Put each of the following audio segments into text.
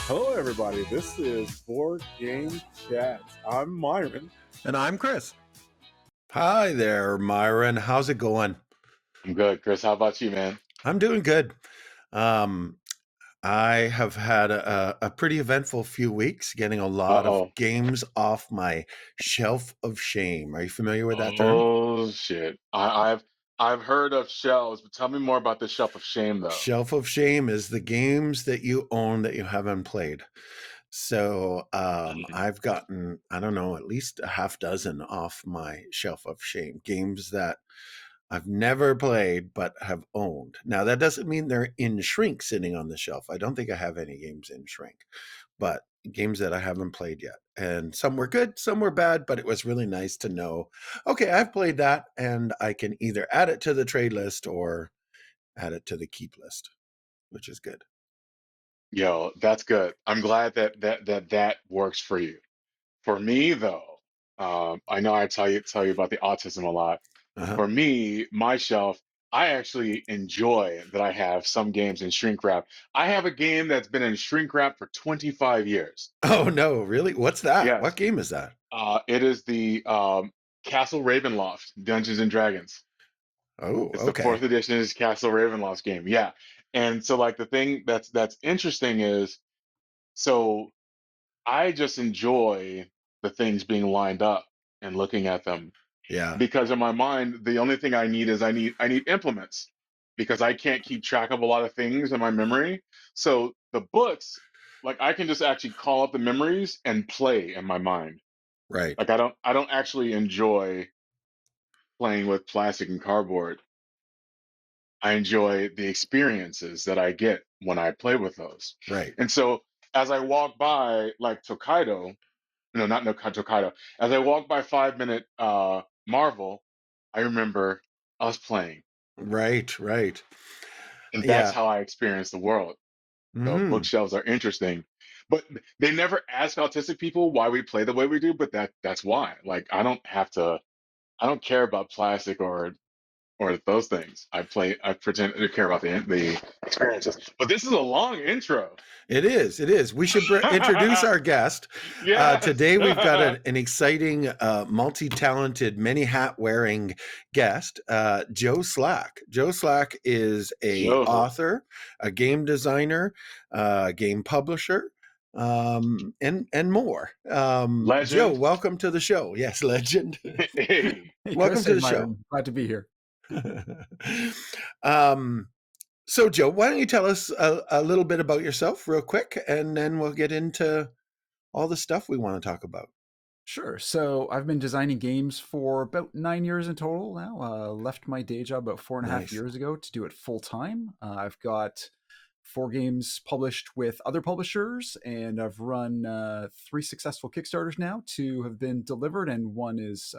Hello, everybody. This is Board Game Chats. I'm Myron. And I'm Chris. Hi there, Myron. How's it going? I'm good, Chris. How about you, man? I'm doing good. I have had a pretty eventful few weeks, getting a lot of games off my shelf of shame. Are you familiar with that term? Oh shit! I've heard of shelves, but tell me more about the shelf of shame, though. Shelf of shame is the games that you own that you haven't played. So I've gotten, I don't know, at least a half dozen off my shelf of shame. Games that I've never played but have owned. Now, that doesn't mean they're in shrink sitting on the shelf. I don't think I have any games in shrink, but games that I haven't played yet. And some were good, some were bad, but it was really nice to know, okay, I've played that and I can either add it to the trade list or add it to the keep list, which is good. Yo, that's good. I'm glad that works for you. For me, though, I know I tell you about the autism a lot. For me, my shelf, I actually enjoy that I have some games in shrink wrap. I have a game that's been in shrink wrap for 25 years. Oh no, really? What's that? Yes. What game is that? It is the Castle Ravenloft Dungeons and Dragons. Oh, It's okay. the 4th edition is Castle Ravenloft game. Yeah. And so like the thing that's interesting is, so I just enjoy the things being lined up and looking at them. Yeah. Because in my mind, the only thing I need is I need implements, because I can't keep track of a lot of things in my memory. So the books, like I can just actually call up the memories and play in my mind. Right. Like I don't actually enjoy playing with plastic and cardboard. I enjoy the experiences that I get when I play with those. Right. And so as I walk by like Tokaido, no, not no Tokaido, as I walk by 5 Minute Marvel, I remember us playing. Right, right. And that's how I experience the world. So bookshelves are interesting. But they never ask autistic people why we play the way we do, but that's why. Like I don't care about plastic or those things. I pretend to care about the experiences. But this is a long intro. It is. We should introduce our guest. Yes. Today we've got an exciting, multi-talented, many-hat-wearing guest, Joe Slack. Joe Slack is an author, a game designer, game publisher, and more. Joe, welcome to the show. Yes, legend. Hey, welcome to the show. Glad to be here. So, Joe, why don't you tell us a little bit about yourself real quick, and then we'll get into all the stuff we want to talk about. Sure. So I've been designing games for about 9 years in total now. Left my day job about 4.5 years ago to do it full time. I've got 4 games published with other publishers, and I've run 3 successful Kickstarters now. 2 have been delivered, and 1 is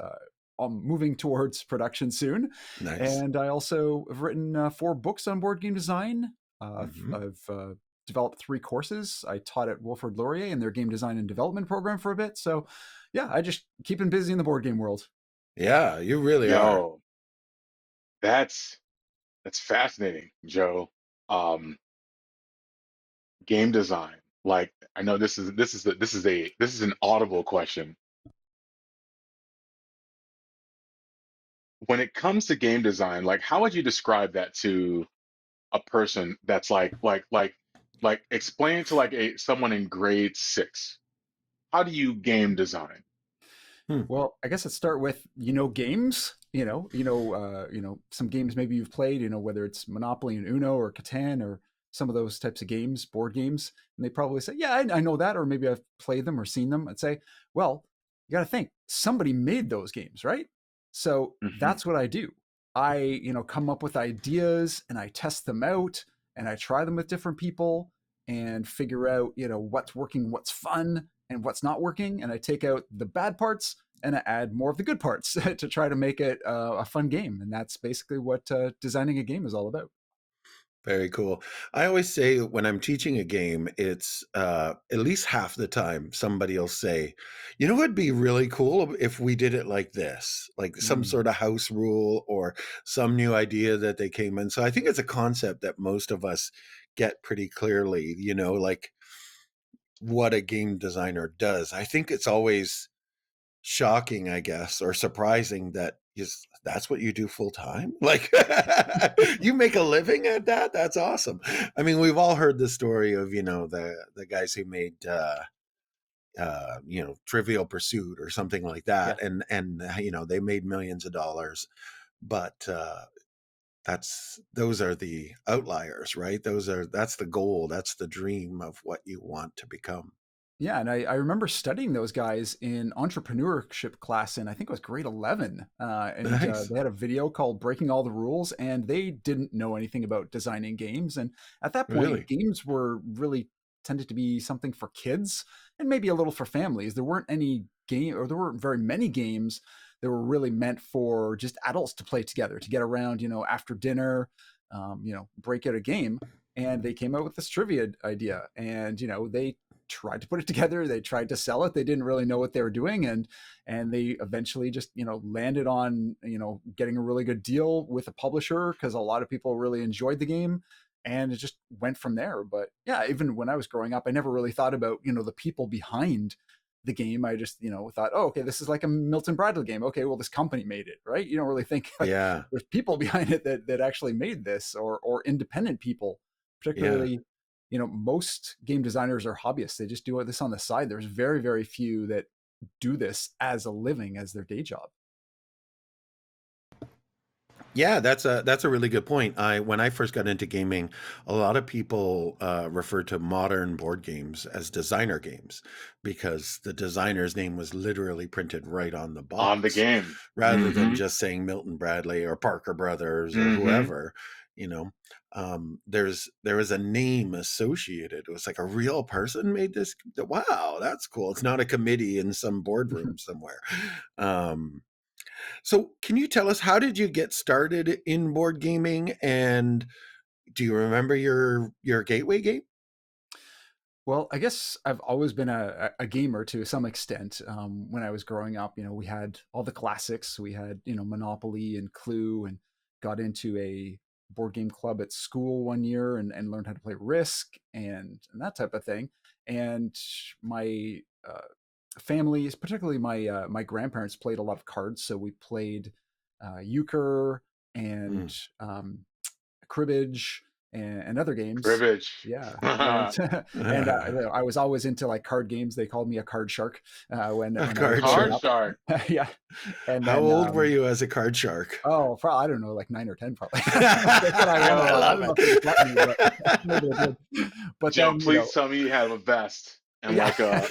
moving towards production soon. Nice. And I also have written 4 books on board game design. I've developed 3 courses. I taught at Wilfrid Laurier in their game design and development program for a bit. So yeah, I just keeping busy in the board game world. Yeah, you really are. That's fascinating, Joe. Game design. Like I know this is an audible question. When it comes to game design, like how would you describe that to a person that's like explain to like someone in grade 6? How do you game design? Well, I guess let's start with games. Some games maybe you've played. Whether it's Monopoly and Uno or Catan or some of those types of games, board games, and they probably say, "Yeah, I know that," or maybe I've played them or seen them. I'd say, "Well, you got to think somebody made those games, right?" So that's what I do. I, come up with ideas and I test them out and I try them with different people and figure out, what's working, what's fun, and what's not working. And I take out the bad parts and I add more of the good parts to try to make it a fun game. And that's basically what designing a game is all about. Very cool. I always say when I'm teaching a game, it's at least half the time somebody will say, it'd be really cool if we did it like this, like some sort of house rule or some new idea that they came in. So I think it's a concept that most of us get pretty clearly, like what a game designer does. I think it's always shocking, I guess, or surprising that that's what you do full time. Like you make a living at that. That's awesome. I mean, we've all heard the story of, the guys who made, Trivial Pursuit or something like that. Yeah. And, they made millions of dollars, but, those are the outliers, right? That's the goal. That's the dream of what you want to become. Yeah, and I remember studying those guys in entrepreneurship class in, I think it was grade 11. Nice. They had a video called Breaking All the Rules, and they didn't know anything about designing games. And at that point, Really? games were really tended to be something for kids and maybe a little for families. There weren't there weren't very many games that were really meant for just adults to play together, to get around, after dinner, break out a game. And they came out with this trivia idea, and they tried to put it together. They tried to sell it. They didn't really know what they were doing, and they eventually just landed on getting a really good deal with a publisher because a lot of people really enjoyed the game, and it just went from there. But yeah, even when I was growing up, I never really thought about the people behind the game. I just thought, oh, okay, this is like a Milton Bradley game. Okay, well, this company made it, right? You don't really think like Yeah. there's people behind it that actually made this, or independent people, Yeah. particularly. Most game designers are hobbyists. They just do this on the side. There's very, very few that do this as a living, as their day job. Yeah, that's a really good point. When I first got into gaming, a lot of people referred to modern board games as designer games because the designer's name was literally printed right on the box On the game. rather than just saying Milton Bradley or Parker Brothers or whoever. There was a name associated. It was like a real person made this. Wow, that's cool. It's not a committee in some boardroom somewhere. So can you tell us, how did you get started in board gaming, and do you remember your gateway game? Well, I guess I've always been a gamer to some extent. When I was growing up, we had all the classics. We had, Monopoly and Clue, and got into a board game club at school one year, and learned how to play Risk and that type of thing. And my family, particularly my grandparents, played a lot of cards. So we played euchre and cribbage and other games. Cribbage. Yeah. And I was always into like card games. They called me a card shark when card shark. Yeah. And how old were you as a card shark? Oh, probably, I don't know, like 9 or 10 probably. I love it. But Joe, then, please tell me you had a vest. And like a,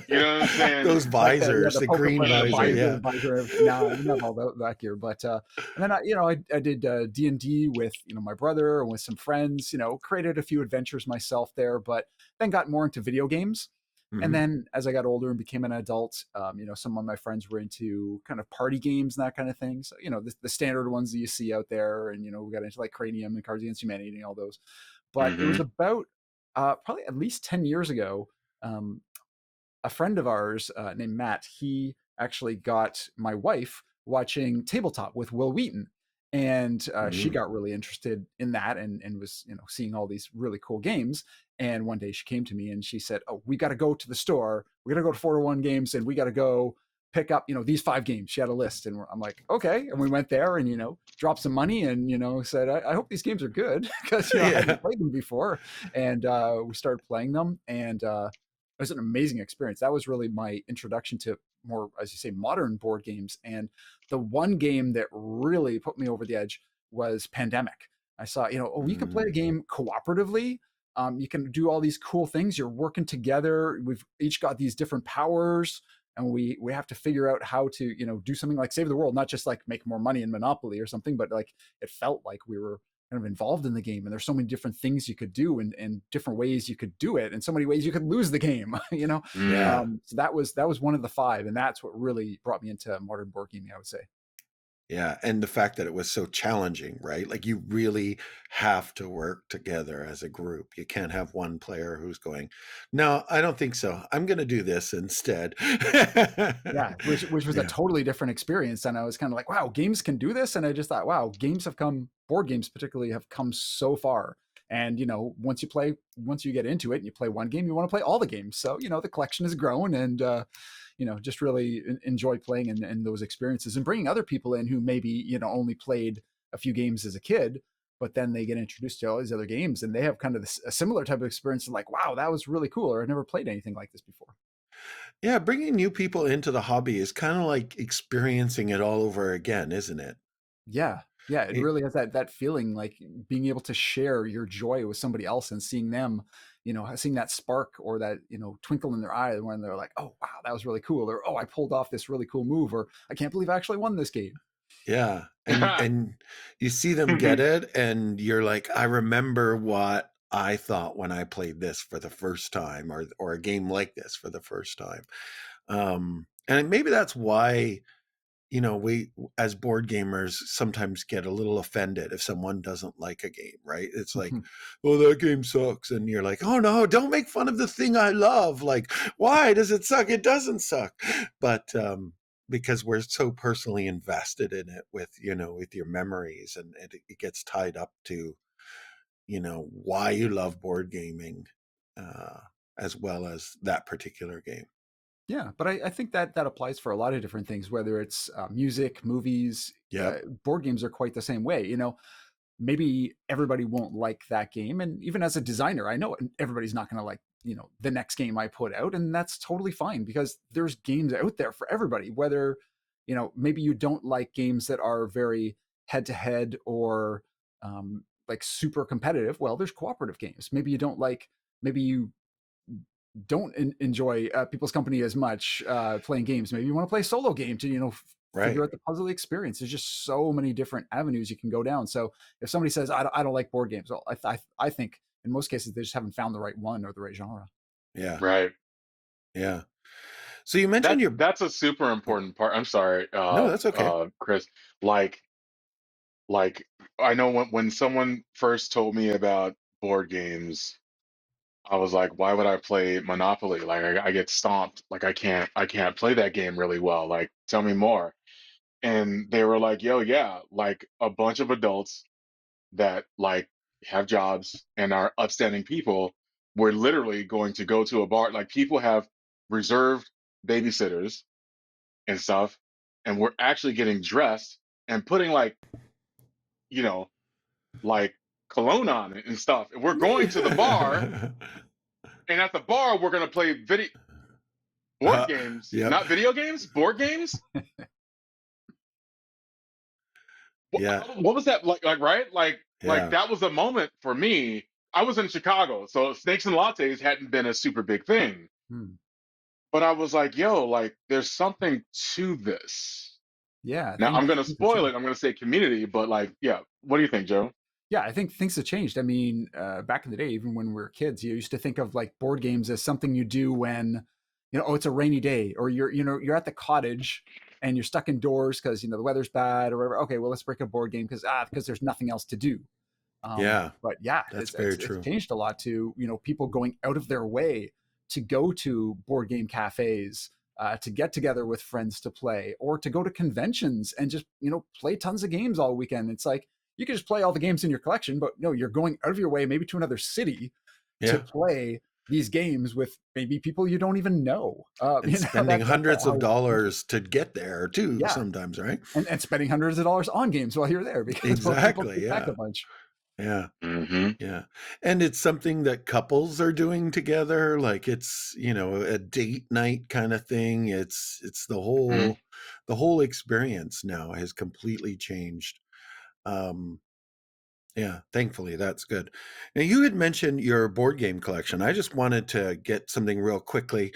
you know what I'm saying? Those visors, the green visor. Yeah. No, I didn't have all that gear. But and then I did D&D with my brother and with some friends. Created a few adventures myself there, but then got more into video games. And then as I got older and became an adult, some of my friends were into kind of party games and that kind of thing. So the standard ones that you see out there, and we got into like Cranium and Cards Against Humanity and all those. But it was about probably at least 10 years ago. A friend of ours named Matt, he actually got my wife watching Tabletop with Will Wheaton, and she got really interested in that and was seeing all these really cool games. And one day she came to me and she said, "Oh, we got to go to the store. We got to go to 401 Games, and we got to go pick up these 5 games." She had a list, and I'm like, okay. And we went there and dropped some money and said, I hope these games are good because I hadn't played them before. And we started playing them, and it was an amazing experience. That was really my introduction to more, as you say, modern board games. And the one game that really put me over the edge was Pandemic. I saw, you can play a game cooperatively. You can do all these cool things. You're working together. We've each got these different powers, and we have to figure out how to, do something like save the world, not just like make more money in Monopoly or something, but like it felt like we were kind of involved in the game, and there's so many different things you could do and different ways you could do it, and so many ways you could lose the game. So that was one of the 5, and that's what really brought me into modern board gaming, I would say. Yeah, and the fact that it was so challenging, right? Like you really have to work together as a group. You can't have one player who's going, "No, I don't think so. I'm going to do this instead." Yeah, which was a totally different experience. And I was kind of like, wow, games can do this. And I just thought, wow, board games particularly have come so far And once you get into it and you play one game, you want to play all the games. So the collection has grown, and just really enjoy playing in those experiences and bringing other people in who maybe only played a few games as a kid, but then they get introduced to all these other games and they have kind of a similar type of experience, like, wow, that was really cool, or I never played anything like this before. Yeah, bringing new people into the hobby is kind of like experiencing it all over again, isn't it? Yeah. Yeah, it really has that feeling, like being able to share your joy with somebody else and seeing them, seeing that spark or that, twinkle in their eye when they're like, oh, wow, that was really cool. Or, oh, I pulled off this really cool move. Or I can't believe I actually won this game. Yeah. And you see them get it and you're like, I remember what I thought when I played this for the first time, or a game like this for the first time. And maybe that's why, we as board gamers sometimes get a little offended if someone doesn't like a game, right? It's like, oh, that game sucks. And you're like, oh no, don't make fun of the thing I love. Like, why does it suck? It doesn't suck. But because we're so personally invested in it with your memories, and it gets tied up to, why you love board gaming, as well as that particular game. Yeah, but I think that applies for a lot of different things, whether it's music, movies. Board games are quite the same way. Maybe everybody won't like that game, and even as a designer, I know everybody's not going to like the next game I put out, and that's totally fine because there's games out there for everybody. Whether maybe you don't like games that are very head to head or like super competitive. Well, there's cooperative games. Maybe you don't like. Maybe you don't enjoy people's company as much playing games. Maybe you want to play a solo game to figure out the puzzle experience. There's just so many different avenues you can go down. So if somebody says I don't like board games, well, I think in most cases they just haven't found the right one or the right genre. Yeah. Right. Yeah. So you mentioned that's a super important part. I'm sorry, no, that's okay. Chris. Like I know when someone first told me about board games, I was like, why would I play Monopoly? Like I get stomped. Like I can't play that game really well. Like tell me more. And they were like, yo, yeah, like a bunch of adults that like have jobs and are upstanding people, we're literally going to go to a bar. Like people have reserved babysitters and stuff, and we're actually getting dressed and putting like, you know, like cologne on it and stuff. And we're going to the bar, and at the bar we're gonna play board games, Yep. not video games, board games. Yeah. What was that like? Right? Like that was a moment for me. I was in Chicago, so snakes and lattes hadn't been a super big thing. But I was like, yo, like there's something to this. Yeah. Now I'm gonna spoil it. I'm gonna say community, but like, yeah. What do you think, Joe? Yeah, I think things have changed. I mean, back in the day, even when we were kids, you used to think of like board games as something you do when, oh, it's a rainy day, or you're at the cottage and you're stuck indoors because the weather's bad or whatever. Okay, well, let's break a board game because there's nothing else to do. But yeah, that's very true. It's changed a lot to people going out of their way to go to board game cafes, to get together with friends to play, or to go to conventions and just play tons of games all weekend. It's like you can just play all the games in your collection, but no, you're going out of your way, maybe to another city, to play these games with maybe people you don't even know. And spending hundreds of dollars to get there too, sometimes, right? And spending hundreds of dollars on games while you're there because exactly, back a bunch. Yeah. Yeah. And it's something that couples are doing together. Like it's, a date night kind of thing. It's the whole experience now has completely changed. Yeah, thankfully that's good. Now you had mentioned your board game collection. I just wanted to get something real quickly.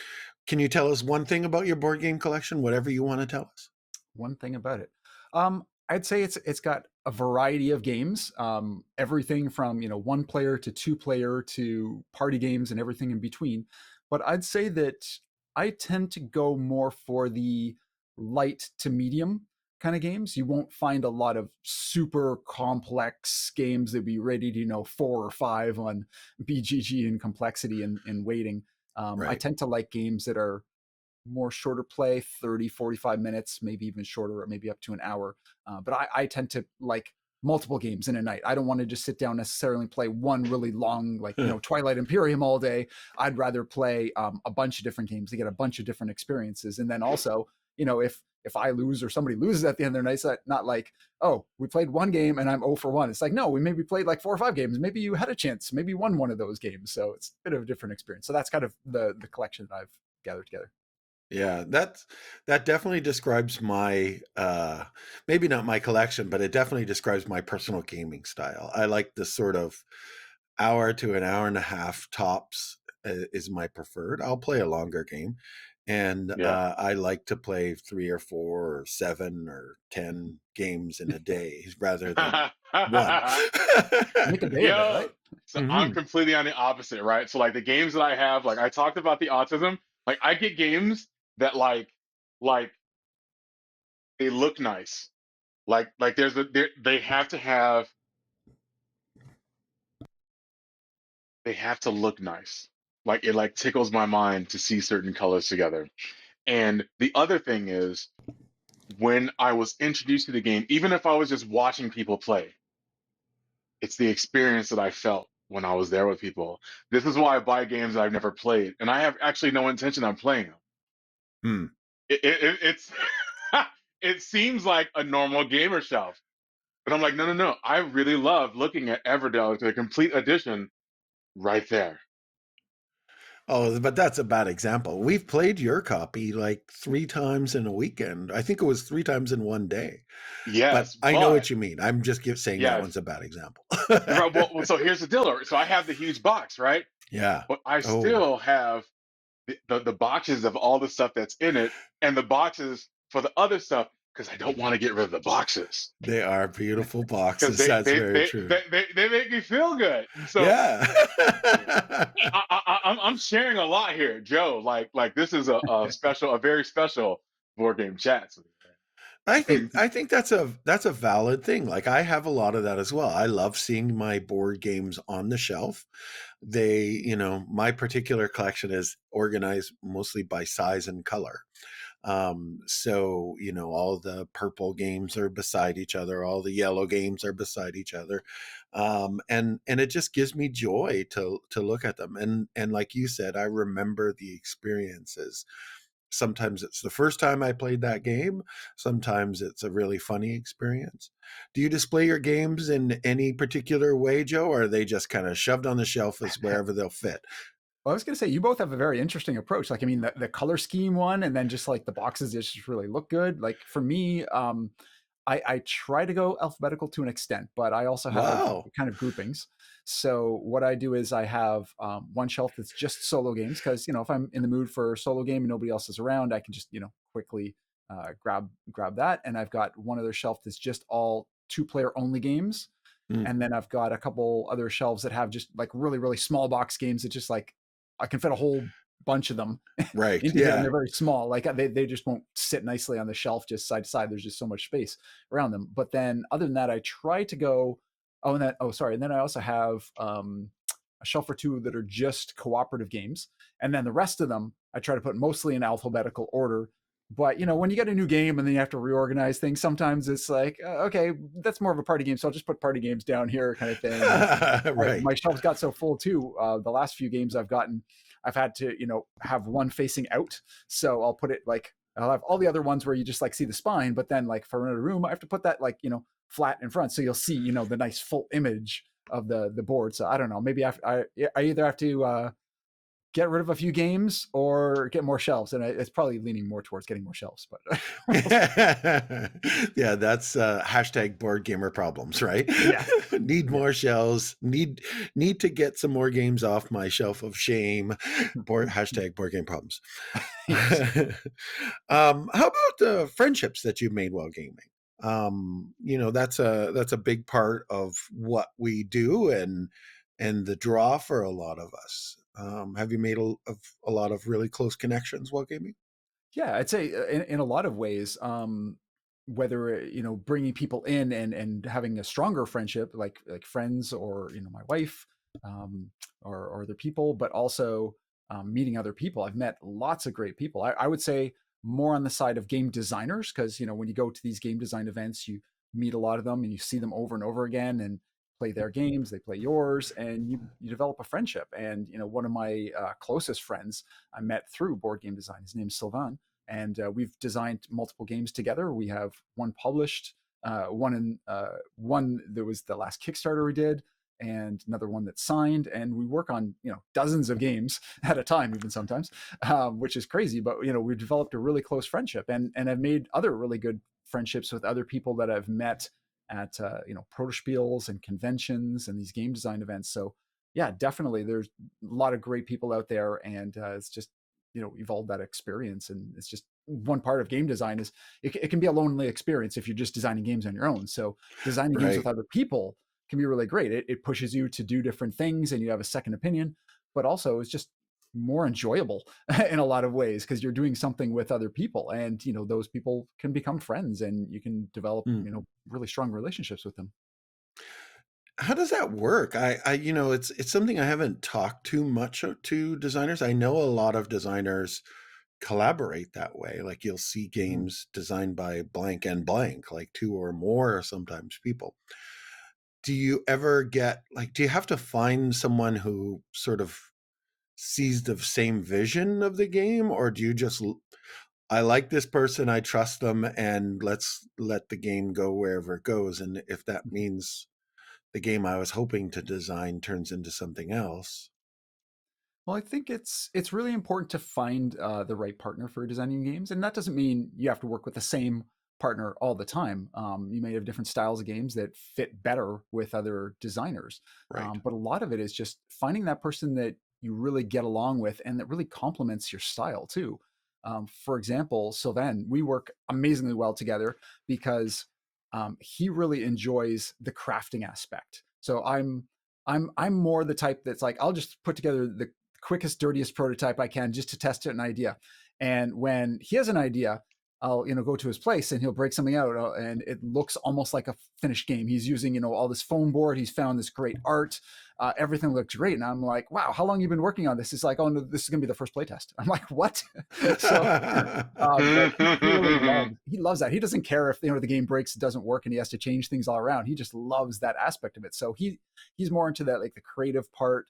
Can you tell us one thing about your board game collection? Whatever you want to tell us. One thing about it. I'd say it's got a variety of games, everything from one player to two player to party games and everything in between. But I'd say that I tend to go more for the light to medium kind of games. You won't find a lot of super complex games that be rated 4 or 5 on BGG in complexity and weighting. I tend to like games that are more shorter play, 30, 45 minutes, maybe even shorter, or maybe up to an hour. But I tend to like multiple games in a night. I don't want to just sit down necessarily and play one really long, like, Twilight Imperium all day. I'd rather play a bunch of different games to get a bunch of different experiences. And then also, if I lose or somebody loses at the end of their night, it's not like, oh, we played one game and I'm 0 for 1. It's like, no, we maybe played like 4 or 5 games. Maybe you had a chance. Maybe you won one of those games. So it's a bit of a different experience. So that's kind of the collection that I've gathered together. Yeah, that definitely describes my maybe not my collection, but it definitely describes my personal gaming style. I like the sort of hour to an hour and a half tops is my preferred. I'll play a longer game, and I like to play 3 or 4 or 7 or 10 games in a day rather than one. Make a day of it, right? So I'm completely on the opposite, right? So like the games that I have, like I talked about the autism, like I get games that like they look nice. Like they have to look nice. Like it like tickles my mind to see certain colors together. And the other thing is, when I was introduced to the game, even if I was just watching people play, it's the experience that I felt when I was there with people. This is why I buy games that I've never played, and I have actually no intention on playing them. It's it seems like a normal gamer shelf, but I'm like, no. I really love looking at Everdell, the complete edition, right there. Oh, but that's a bad example. We've played your copy like 3 times in a weekend. I think it was 3 times in one day. Yes, but I know what you mean. I'm just saying that one's a bad example. Well, so here's the deal. So I have the huge box, right? Yeah. But I still have the boxes of all the stuff that's in it, and the boxes for the other stuff, because I don't want to get rid of the boxes. They are beautiful boxes. That's very true. They make me feel good. So yeah. I'm sharing a lot here, Joe. Like this is a very special board game chat. I think that's a valid thing. Like I have a lot of that as well. I love seeing my board games on the shelf. They, my particular collection is organized mostly by size and color. So, all the purple games are beside each other, all the yellow games are beside each other. And it just gives me joy to look at them. And like you said, I remember the experiences. Sometimes it's the first time I played that game. Sometimes it's a really funny experience. Do you display your games in any particular way, Joe, or are they just kind of shoved on the shelf as wherever they'll fit? Well, I was going to say, you both have a very interesting approach. Like, I mean, the color scheme one, and then just like the boxes just really look good. Like for me, I try to go alphabetical to an extent, but I also have kind of groupings. So what I do is I have one shelf that's just solo games, because if I'm in the mood for a solo game and nobody else is around, I can just quickly grab that. And I've got one other shelf that's just all 2-player only games, and then I've got a couple other shelves that have just like really, really small box games that just like I can fit a whole bunch of them right into there, and they're very small. Like they just won't sit nicely on the shelf just side to side. There's just so much space around them. But then other than that, I try to go and then I also have a shelf or 2 that are just cooperative games, and then the rest of them I try to put mostly in alphabetical order. But when you get a new game and then you have to reorganize things, sometimes it's like, okay, that's more of a party game, so I'll just put party games down here, kind of thing. Right. My shelves got so full too. The last few games I've had to have one facing out, so I'll put it like I'll have all the other ones where you just like see the spine, but then like for another room I have to put that like flat in front, so you'll see the nice full image of the board. So I don't know, maybe I either have to get rid of a few games or get more shelves, and it's probably leaning more towards getting more shelves. But yeah, that's hashtag board gamer problems, right? Yeah. Need more shelves. Need to get some more games off my shelf of shame. Hashtag board game problems. How about the friendships that you made while gaming? That's a big part of what we do and the draw for a lot of us. Have you made a lot of really close connections while gaming? Yeah, I'd say in a lot of ways, whether bringing people in and having a stronger friendship, like friends or my wife, or other people, but also meeting other people. I've met lots of great people. I would say more on the side of game designers, because when you go to these game design events, you meet a lot of them and you see them over and over again and play their games, they play yours, and you develop a friendship. And one of my closest friends I met through board game design. His name's Sylvain, and we've designed multiple games together. We have one published, one that was the last Kickstarter we did, and another one that's signed. And we work on dozens of games at a time, even sometimes, which is crazy. But we've developed a really close friendship, and I've made other really good friendships with other people that I've met at protospiels and conventions and these game design events. So yeah, definitely there's a lot of great people out there, and it's just evolved that experience. And it's just one part of game design is it can be a lonely experience if you're just designing games on your own. So designing games with other people can be really great. It pushes you to do different things and you have a second opinion, but also it's just more enjoyable in a lot of ways because you're doing something with other people, and those people can become friends and you can develop really strong relationships with them. How does that work? I it's something I haven't talked too much to designers. I know a lot of designers collaborate that way. Like you'll see games designed by blank and blank, like two or more sometimes people. Do you ever get do you have to find someone who sort of sees the same vision of the game, or do you just, I like this person, I trust them, and let's let the game go wherever it goes, and if that means the game I was hoping to design turns into something else? Well, I think it's really important to find the right partner for designing games, and that doesn't mean you have to work with the same partner all the time. You may have different styles of games that fit better with other designers, Right. but a lot of it is just finding that person that you really get along with and that really complements your style too. For example, Sylvain, we work amazingly well together because he really enjoys the crafting aspect. So I'm more the type that's like, I'll just put together the quickest, dirtiest prototype I can just to test an idea. And when he has an idea, I'll go to his place and he'll break something out and it looks almost like a finished game. He's using all this foam board. He's found this great art. Everything looks great, and I'm like, wow, how long have you been working on this? It's like, oh no, this is gonna be the first playtest. I'm like, what? So, but he loves that. He doesn't care if the game breaks, it doesn't work, and he has to change things all around. He just loves that aspect of it. So he's more into that, like the creative part,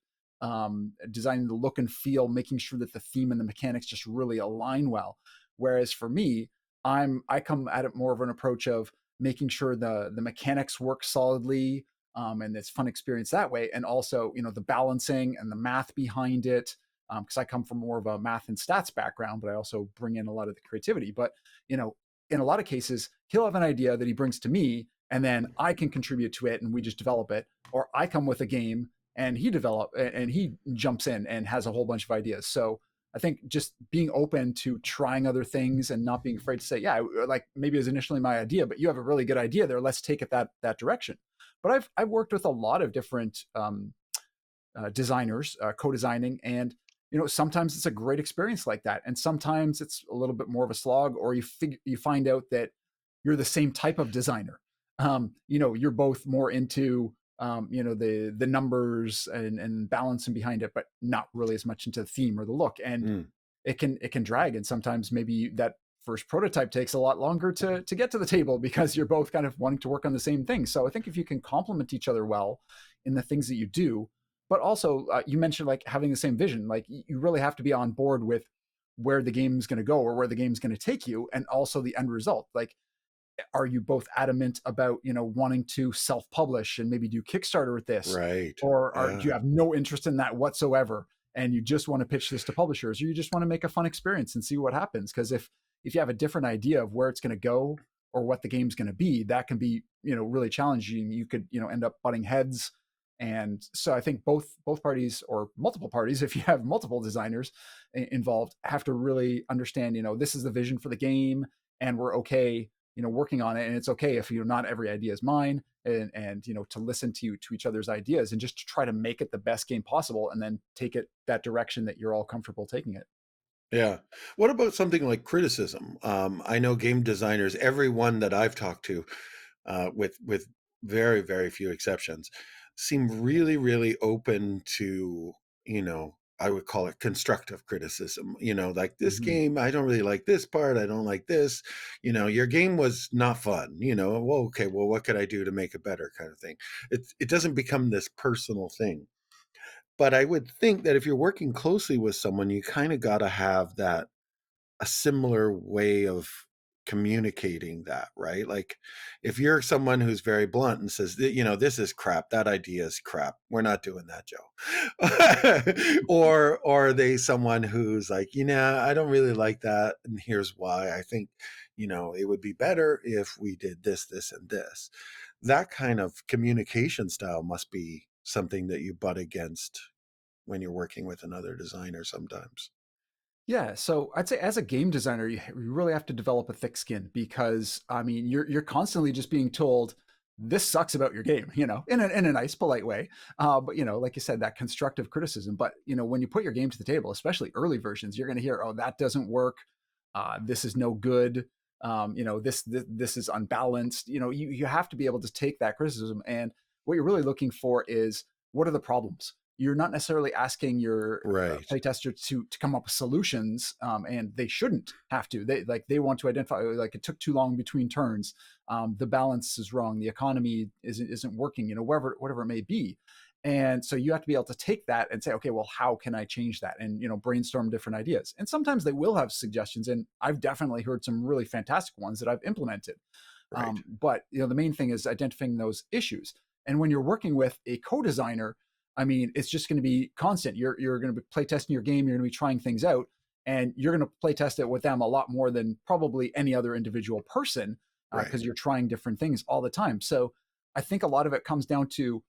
designing the look and feel, making sure that the theme and the mechanics just really align well. Whereas for me, I come at it more of an approach of making sure the mechanics work solidly, and it's fun experience that way, and also the balancing and the math behind it. Because I come from more of a math and stats background, but I also bring in a lot of the creativity. But in a lot of cases, he'll have an idea that he brings to me, and then I can contribute to it, and we just develop it. Or I come with a game, and he jumps in and has a whole bunch of ideas. So I think just being open to trying other things and not being afraid to say, yeah, like maybe it was initially my idea, but you have a really good idea there. Let's take it that direction. But I've worked with a lot of different designers, co-designing, and sometimes it's a great experience like that, and sometimes it's a little bit more of a slog, or you find out that you're the same type of designer. You're both more into the numbers and balancing behind it, but not really as much into the theme or the look. And it can drag, and sometimes maybe that first prototype takes a lot longer to get to the table because you're both kind of wanting to work on the same thing. So I think if you can complement each other well in the things that you do, but also you mentioned like having the same vision, like you really have to be on board with where the game's going to go or where the game's going to take you, and also the end result. Like, are you both adamant about wanting to self-publish and maybe do Kickstarter with this, Right. or do you have no interest in that whatsoever and you just want to pitch this to publishers, or you just want to make a fun experience and see what happens? Because if you have a different idea of where it's going to go or what the game's going to be, that can be really challenging. You could end up butting heads. And so I think both parties, or multiple parties, if you have multiple designers involved, have to really understand this is the vision for the game, and we're okay working on it, and it's okay if not every idea is mine, and to listen to each other's ideas and just to try to make it the best game possible, and then take it that direction that you're all comfortable taking it. Yeah. What about something like criticism? I know game designers, everyone that I've talked to, with very, very few exceptions, seem really, really open to, I would call it constructive criticism. Like this game, I don't really like this part. I don't like this. Your game was not fun. Well, okay, well, what could I do to make it better, kind of thing. It doesn't become this personal thing. But I would think that if you're working closely with someone, you kind of got to have a similar way of communicating that, right? Like if you're someone who's very blunt and says, this is crap, that idea is crap, we're not doing that, Joe. or are they someone who's like, I don't really like that, and here's why I think, it would be better if we did this, this, and this. That kind of communication style must be something that you butt against when you're working with another designer sometimes. Yeah, so I'd say as a game designer, you really have to develop a thick skin, because you're constantly just being told this sucks about your game, in a nice, polite way. But like you said, that constructive criticism. But when you put your game to the table, especially early versions, you're going to hear, oh, that doesn't work. This is no good. This is unbalanced. You have to be able to take that criticism, and what you're really looking for is, what are the problems? You're not necessarily asking your playtester to come up with solutions, and they shouldn't have to. They want to identify, like, it took too long between turns, the balance is wrong, the economy isn't working, whatever it may be. And so you have to be able to take that and say, okay, well, how can I change that? And brainstorm different ideas. And sometimes they will have suggestions, and I've definitely heard some really fantastic ones that I've implemented. Right. But the main thing is identifying those issues. And when you're working with a co-designer, it's just going to be constant. You're going to be playtesting your game. You're going to be trying things out, and you're going to playtest it with them a lot more than probably any other individual person, because you're trying different things all the time. So I think a lot of it comes down to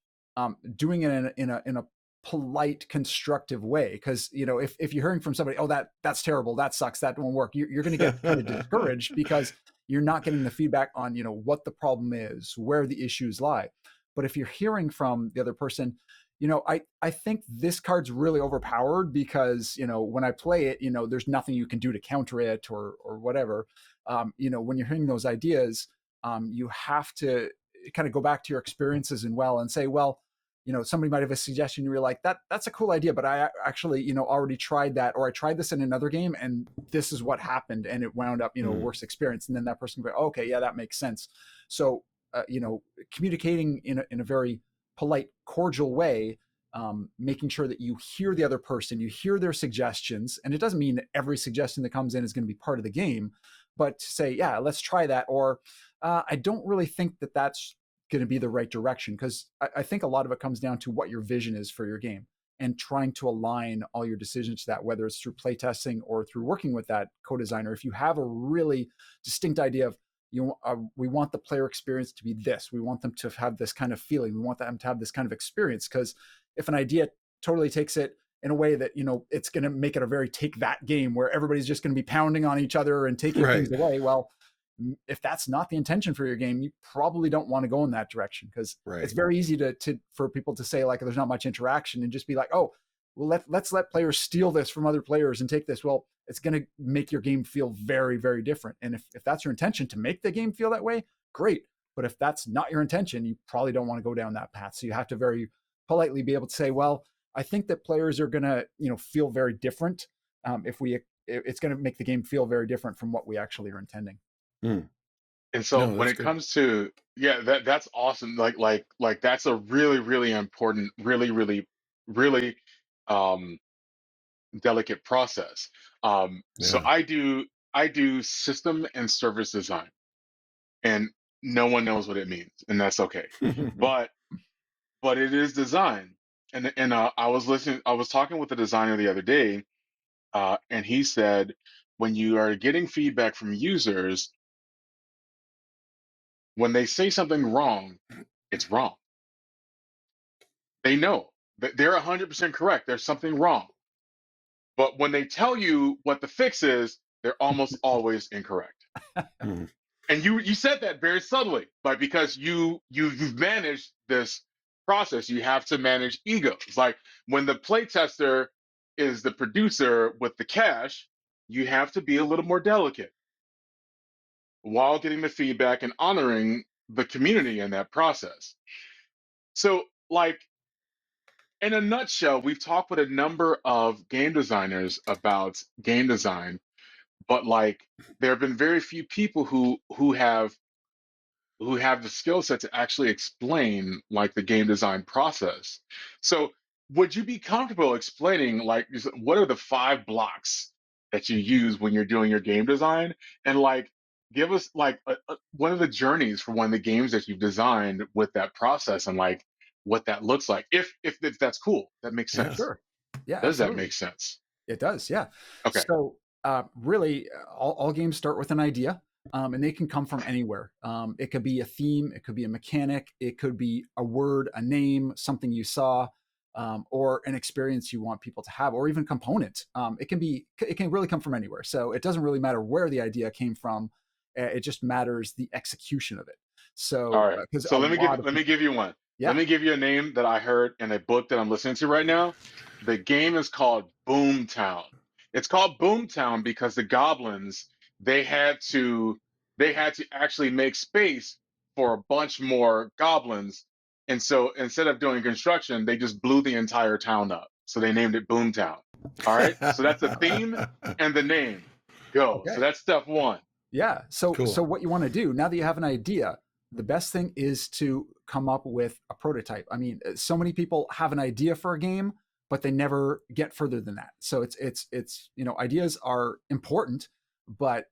doing it in a polite, constructive way. Because if you're hearing from somebody, oh, that's terrible, that sucks, that won't work, you're going to get kind of discouraged, because you're not getting the feedback on what the problem is, where the issues lie. But if you're hearing from the other person, I think this card's really overpowered because, when I play it, there's nothing you can do to counter it or whatever. When you're hearing those ideas, you have to kind of go back to your experiences and say, well, somebody might have a suggestion. You're like, that's a cool idea, but I actually, already tried that, or I tried this in another game and this is what happened, and it wound up, a worse experience. And then that person can go, okay, yeah, that makes sense. So, communicating in a very polite, cordial way, making sure that you hear the other person, you hear their suggestions. And it doesn't mean that every suggestion that comes in is going to be part of the game, but to say, yeah, let's try that. Or I don't really think that that's going to be the right direction, because I think a lot of it comes down to what your vision is for your game, and trying to align all your decisions to that, whether it's through playtesting or through working with that co-designer. If you have a really distinct idea of, we want the player experience to be this, we want them to have this kind of feeling, we want them to have this kind of experience, because if an idea totally takes it in a way that, it's going to make it a very take that game where everybody's just going to be pounding on each other and taking things away, well, if that's not the intention for your game, you probably don't want to go in that direction, because it's very easy for people to say, like, there's not much interaction, and just be like, oh, well, let's let players steal this from other players and take this. Well, it's going to make your game feel very, very different. And if that's your intention, to make the game feel that way, great. But if that's not your intention, you probably don't want to go down that path. So you have to very politely be able to say, well, I think that players are going to, feel very different. It's going to make the game feel very different from what we actually are intending. And so when it comes to, that's awesome. Like that's a really, really important, really, really, really delicate process. So I do system and service design, and no one knows what it means, and that's okay. but it is design. And I was talking with a designer the other day, and he said, when you are getting feedback from users, when they say something wrong, it's wrong. They know that they're 100% correct. There's something wrong. But when they tell you what the fix is, they're almost always incorrect. And you said that very subtly, but because you've managed this process, you have to manage egos. Like when the playtester is the producer with the cash, you have to be a little more delicate while getting the feedback and honoring the community in that process. So, like, in a nutshell, we've talked with a number of game designers about game design, but like there have been very few people who have the skill set to actually explain like the game design process. So, would you be comfortable explaining like what are the 5 blocks that you use when you're doing your game design, and like give us like one of the journeys for one of the games that you've designed with that process and like what that looks like, if that's cool, that makes Yeah. sense. Sure. Yeah, Does that absolutely. make sense? It does, yeah. Okay. So really, all games start with an idea, and they can come from anywhere. It could be a theme, it could be a mechanic, it could be a word, a name, something you saw, or an experience you want people to have, or even component. It can really come from anywhere. So it doesn't really matter where the idea came from. It just matters the execution of it. All So right. because So a lot of let me people, give you one. Let yeah, me give you a name that I heard in a book that I'm listening to right now. The game is called Boomtown. It's called Boomtown because the goblins they had to they had to actually make space for a bunch more goblins. And so instead of doing construction, they just blew the entire town up. So they named it Boomtown. All right. So that's the theme and the name. Go. So okay. that's step one. Yeah. So Cool. what you want to do now that you have an idea, the best thing is to come up with a prototype. I mean, so many people have an idea for a game, but they never get further than that. So it's ideas are important, but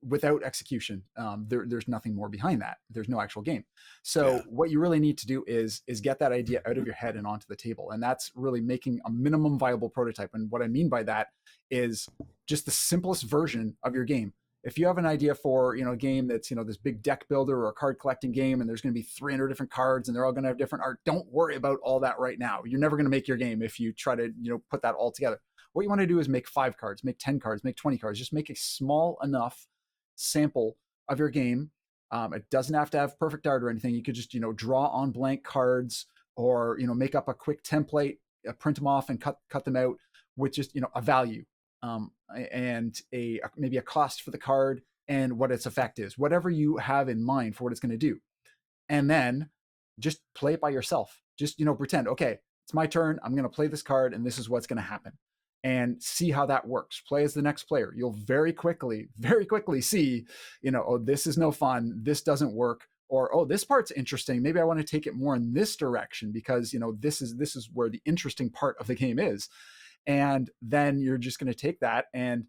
without execution, there's nothing more behind that. There's no actual game. So Yeah. what you really need to do is get that idea out of your head and onto the table, and that's really making a minimum viable prototype. And what I mean by that is just the simplest version of your game. If you have an idea for a game that's this big deck builder or a card collecting game, and there's going to be 300 different cards and they're all going to have different art, don't worry about all that right now. You're never going to make your game if you try to put that all together. What you want to do is make 5 cards, make 10 cards, make 20 cards. Just make a small enough sample of your game. It doesn't have to have perfect art or anything. You could just draw on blank cards, or make up a quick template, print them off and cut them out with just a value, and maybe a cost for the card and what its effect is, whatever you have in mind for what it's going to do. And then just play it by yourself. Just pretend, okay, it's my turn, I'm going to play this card and this is what's going to happen, and see how that works. Play as the next player. You'll very quickly see, oh, this is no fun, this doesn't work, or oh, this part's interesting, maybe I want to take it more in this direction because this is where the interesting part of the game is. And then you're just going to take that and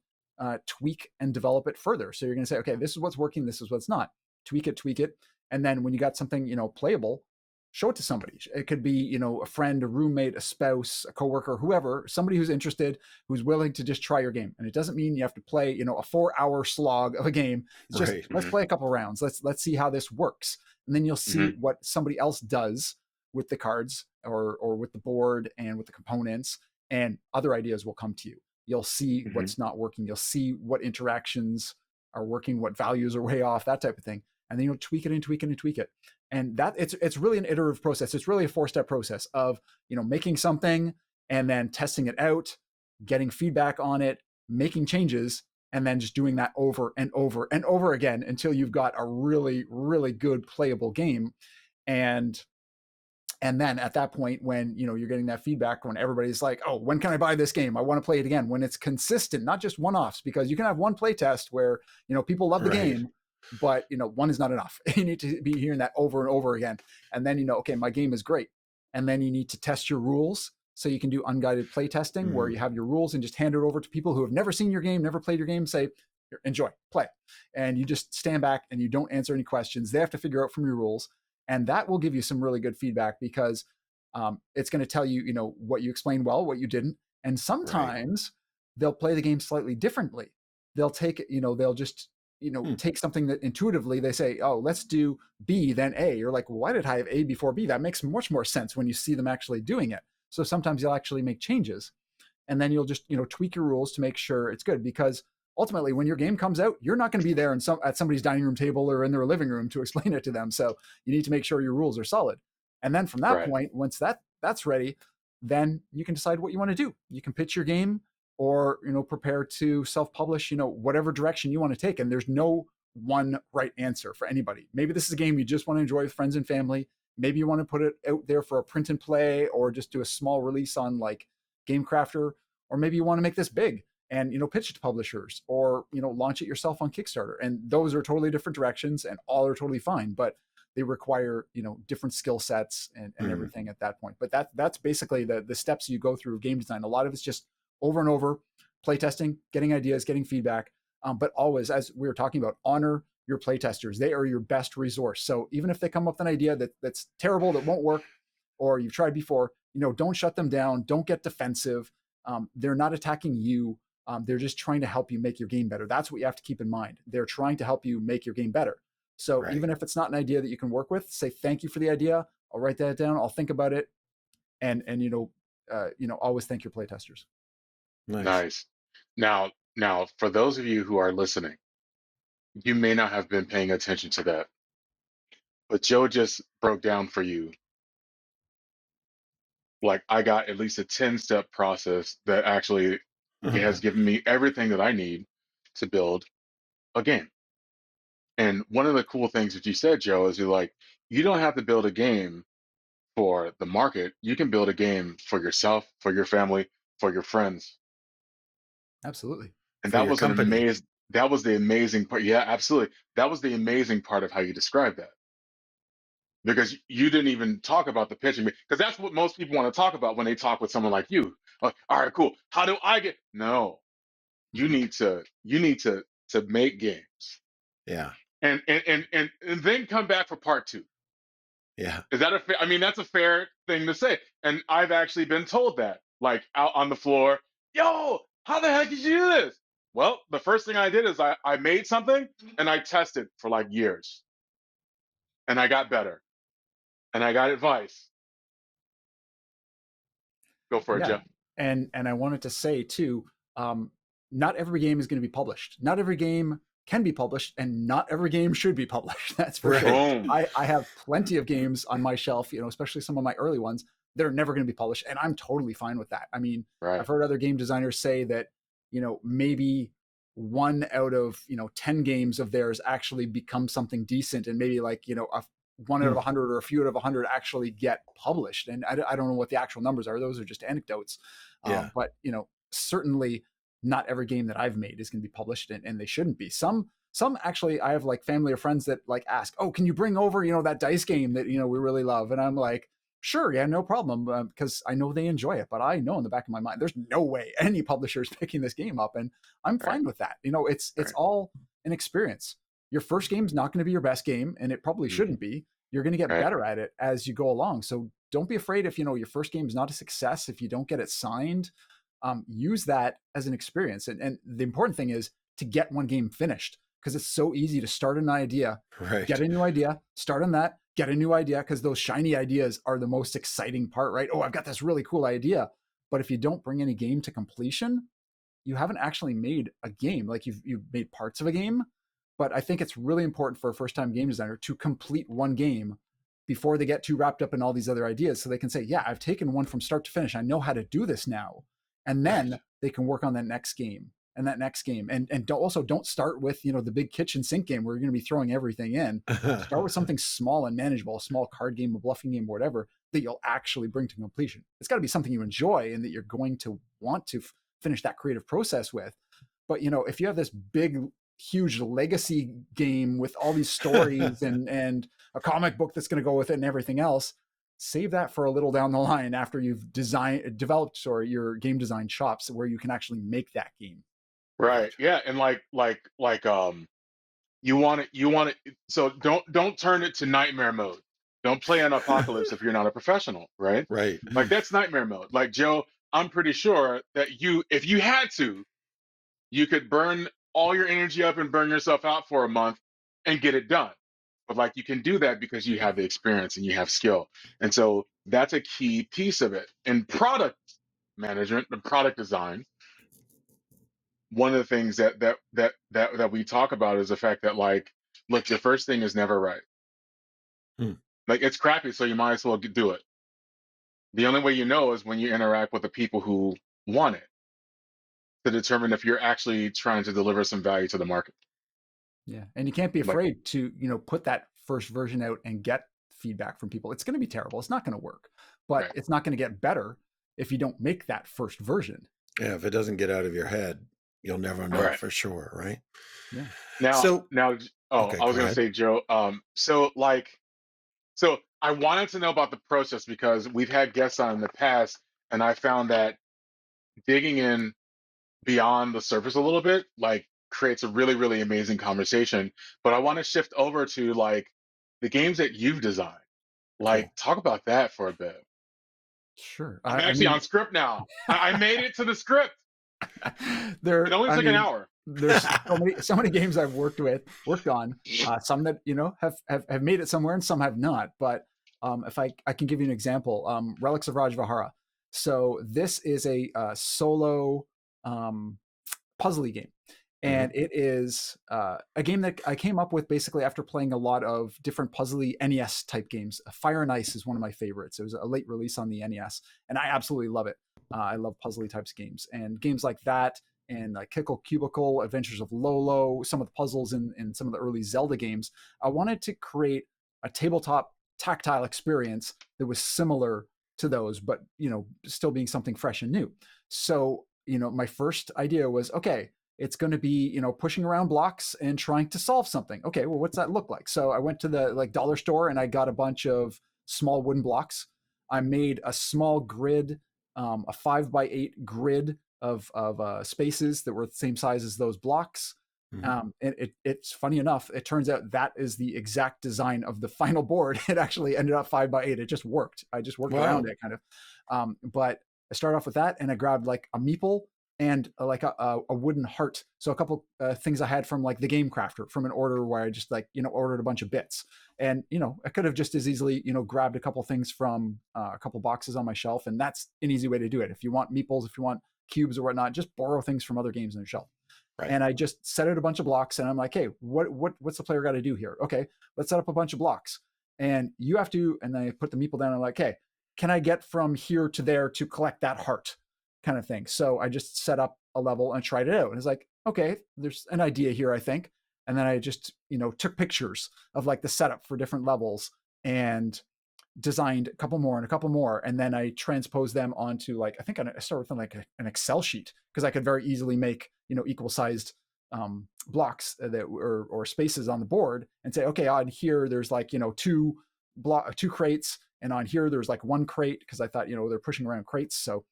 tweak and develop it further. So you're going to say, okay, this is what's working, this is what's not. Tweak it, and then when you got something playable, show it to somebody. It could be a friend, a roommate, a spouse, a coworker, whoever, somebody who's interested, who's willing to just try your game. And it doesn't mean you have to play a 4-hour slog of a game. It's just let's play a couple rounds. Let's see how this works, and then you'll see what somebody else does with the cards or with the board and with the components, and other ideas will come to you. You'll see what's not working. You'll see what interactions are working, what values are way off, that type of thing. And then you'll tweak it and tweak it and tweak it. And that it's really an iterative process. It's really a 4-step process of making something and then testing it out, getting feedback on it, making changes, and then just doing that over and over and over again until you've got a really, really good playable game. And then at that point, when you're getting that feedback, when everybody's like, oh, when can I buy this game? I want to play it again. When it's consistent, not just one-offs, because you can have one play test where people love the game, but one is not enough. You need to be hearing that over and over again. And then okay, my game is great. And then you need to test your rules. So you can do unguided playtesting where you have your rules and just hand it over to people who have never seen your game, never played your game, say, enjoy, play. And you just stand back and you don't answer any questions. They have to figure out from your rules. And that will give you some really good feedback because it's going to tell you, what you explained well, what you didn't. And sometimes they'll play the game slightly differently. They'll take it, they'll just, take something that intuitively they say, oh, let's do B, then A. You're like, well, why did I have A before B? That makes much more sense when you see them actually doing it. So sometimes you'll actually make changes. And then you'll just, tweak your rules to make sure it's good, because ultimately, when your game comes out, you're not going to be there at somebody's dining room table or in their living room to explain it to them. So you need to make sure your rules are solid. And then from that point, once that's ready, then you can decide what you want to do. You can pitch your game or, prepare to self-publish, whatever direction you want to take. And there's no one right answer for anybody. Maybe this is a game you just want to enjoy with friends and family. maybe you want to put it out there for a print and play, or just do a small release on like Game Crafter, or maybe you want to make this big and, you know, pitch it to publishers, or, you know, launch it yourself on Kickstarter. And those are totally different directions, and all are totally fine, but they require, you know, different skill sets and everything at that point. But that's basically the steps you go through game design. A lot of it's just over and over playtesting, getting ideas, getting feedback. But always, as we were talking about, honor your playtesters. They are your best resource. So even if they come up with an idea that's terrible, that won't work, or you've tried before, you know, don't shut them down. Don't get defensive. They're not attacking you. They're just trying to help you make your game better. That's what you have to keep in mind. They're trying to help you make your game better. So even if it's not an idea that you can work with, say thank you for the idea. I'll write that down. I'll think about it, and you know, always thank your playtesters. Nice. Now, for those of you who are listening, you may not have been paying attention to that, but Joe just broke down for you. Like, I got at least a 10-step process that actually has given me everything that I need to build a game. And one of the cool things that you said, Joe, is you're like, you don't have to build a game for the market. You can build a game for yourself, for your family, for your friends. Absolutely. And that was that was the amazing part. Yeah, absolutely. That was the amazing part of how you described that. Because you didn't even talk about the pitching, because that's what most people want to talk about when they talk with someone like you. Like, all right, cool. How do I get? No, you need to make games. Yeah. And then come back for part 2. Yeah. Is that a fair? I mean, that's a fair thing to say. And I've actually been told that, like out on the floor. Yo, how the heck did you do this? Well, the first thing I did is I made something and I tested for like years. And I got better. And I got advice. Go for it, Jeff. And I wanted to say too, not every game is going to be published. Not every game can be published, and not every game should be published. That's for sure. I have plenty of games on my shelf, you know, especially some of my early ones that are never going to be published, and I'm totally fine with that. I mean, I've heard other game designers say that, you know, maybe 1 out of, you know, 10 games of theirs actually become something decent, and maybe like, you know, 1 out of 100 or a few out of 100 actually get published. And I don't know what the actual numbers are. Those are just anecdotes. But, you know, certainly not every game that I've made is going to be published, and they shouldn't be. Some actually, I have like family or friends that like ask, oh, can you bring over, you know, that dice game that, you know, we really love? And I'm like, sure, yeah, no problem, because I know they enjoy it. But I know in the back of my mind, there's no way any publisher is picking this game up, and I'm fine with that. You know, it's all an experience. Your first game's not going to be your best game, and it probably shouldn't be. You're going to get better at it as you go along. So don't be afraid if, you know, your first game is not a success, if you don't get it signed. Use that as an experience. And the important thing is to get one game finished, because it's so easy to start an idea, get a new idea, start on that, get a new idea, because those shiny ideas are the most exciting part, right? Oh, I've got this really cool idea. But if you don't bring any game to completion, you haven't actually made a game. Like you've made parts of a game. But I think it's really important for a first-time game designer to complete one game before they get too wrapped up in all these other ideas, so they can say, yeah, I've taken one from start to finish. I know how to do this now. And then they can work on that next game and that next game. And don't start with, you know, the big kitchen sink game where you're going to be throwing everything in. Start with something small and manageable, a small card game, a bluffing game, whatever, that you'll actually bring to completion. It's got to be something you enjoy and that you're going to want to finish that creative process with. But, you know, if you have this big, huge legacy game with all these stories and a comic book that's going to go with it and everything else, save that for a little down the line after you've developed your game design chops, where you can actually make that game. Right. Yeah. And you want it. So don't turn it to nightmare mode. Don't play on Apocalypse if you're not a professional, right? Right. Like that's nightmare mode. Like Joe, I'm pretty sure that if you had to, you could burn all your energy up and burn yourself out for a month and get it done. But like you can do that because you have the experience and you have skill. And so that's a key piece of it. In product management and product design, one of the things that we talk about is the fact that, like, look, your first thing is never right. Like it's crappy, so you might as well do it. The only way you know is when you interact with the people who want it, to determine if you're actually trying to deliver some value to the market. Yeah. And you can't be afraid to, you know, put that first version out and get feedback from people. It's going to be terrible. It's not going to work, but Right. it's not going to get better if you don't make that first version. Yeah, if it doesn't get out of your head, you'll never know Right. for sure, right? Yeah. Now, Okay, I was go going to ahead. say, Joe, so I wanted to know about the process because we've had guests on in the past, and I found that digging in beyond the surface a little bit, like, creates a really, really amazing conversation. But I want to shift over to like the games that you've designed. Like, Cool. talk about that for a bit. Sure. I'm I actually mean, on script now. I made it to the script. It only took an hour. There's so many games I've worked on. Some that have made it somewhere, and some have not. But if I can give you an example, Relics of Rajavihara. So this is a solo puzzly game, and it is a game that I came up with basically after playing a lot of different puzzly NES type games. Fire and Ice is one of my favorites. It was a late release on the NES, and I absolutely love it. I love puzzly types of games, and games like that, and like Kickle Cubicle, Adventures of Lolo, some of the puzzles in some of the early Zelda games. I wanted to create a tabletop tactile experience that was similar to those, but still being something fresh and new. So my first idea was, okay, it's going to be pushing around blocks and trying to solve something. Okay, well, what's that look like? So I went to the dollar store and I got a bunch of small wooden blocks. I made a small grid, a 5x8 grid of spaces that were the same size as those blocks. And it's funny enough, it turns out that is the exact design of the final board. It actually ended up 5x8. It just worked. I just worked around it kind of. But I started off with that, and I grabbed like a meeple and like a wooden heart. So a couple things I had from like the Game Crafter, from an order where I just ordered a bunch of bits. And I could have just as easily grabbed a couple things from a couple boxes on my shelf, and that's an easy way to do it. If you want meeples, if you want cubes or whatnot, just borrow things from other games on your shelf. Right. And I just set out a bunch of blocks, and I'm like, hey, what's the player got to do here? Okay, let's set up a bunch of blocks, and you have to. And then I put the meeple down. And I'm like, hey, can I get from here to there to collect that heart, kind of thing? So I just set up a level and tried it out, and it's like, okay, there's an idea here, I think. And then I just took pictures of like the setup for different levels and designed a couple more, and then I transposed them onto I think I started with like an Excel sheet, because I could very easily make equal sized blocks that or spaces on the board, and say, okay, on here there's two crates, and on here there's like one crate, because I thought they're pushing around crates. So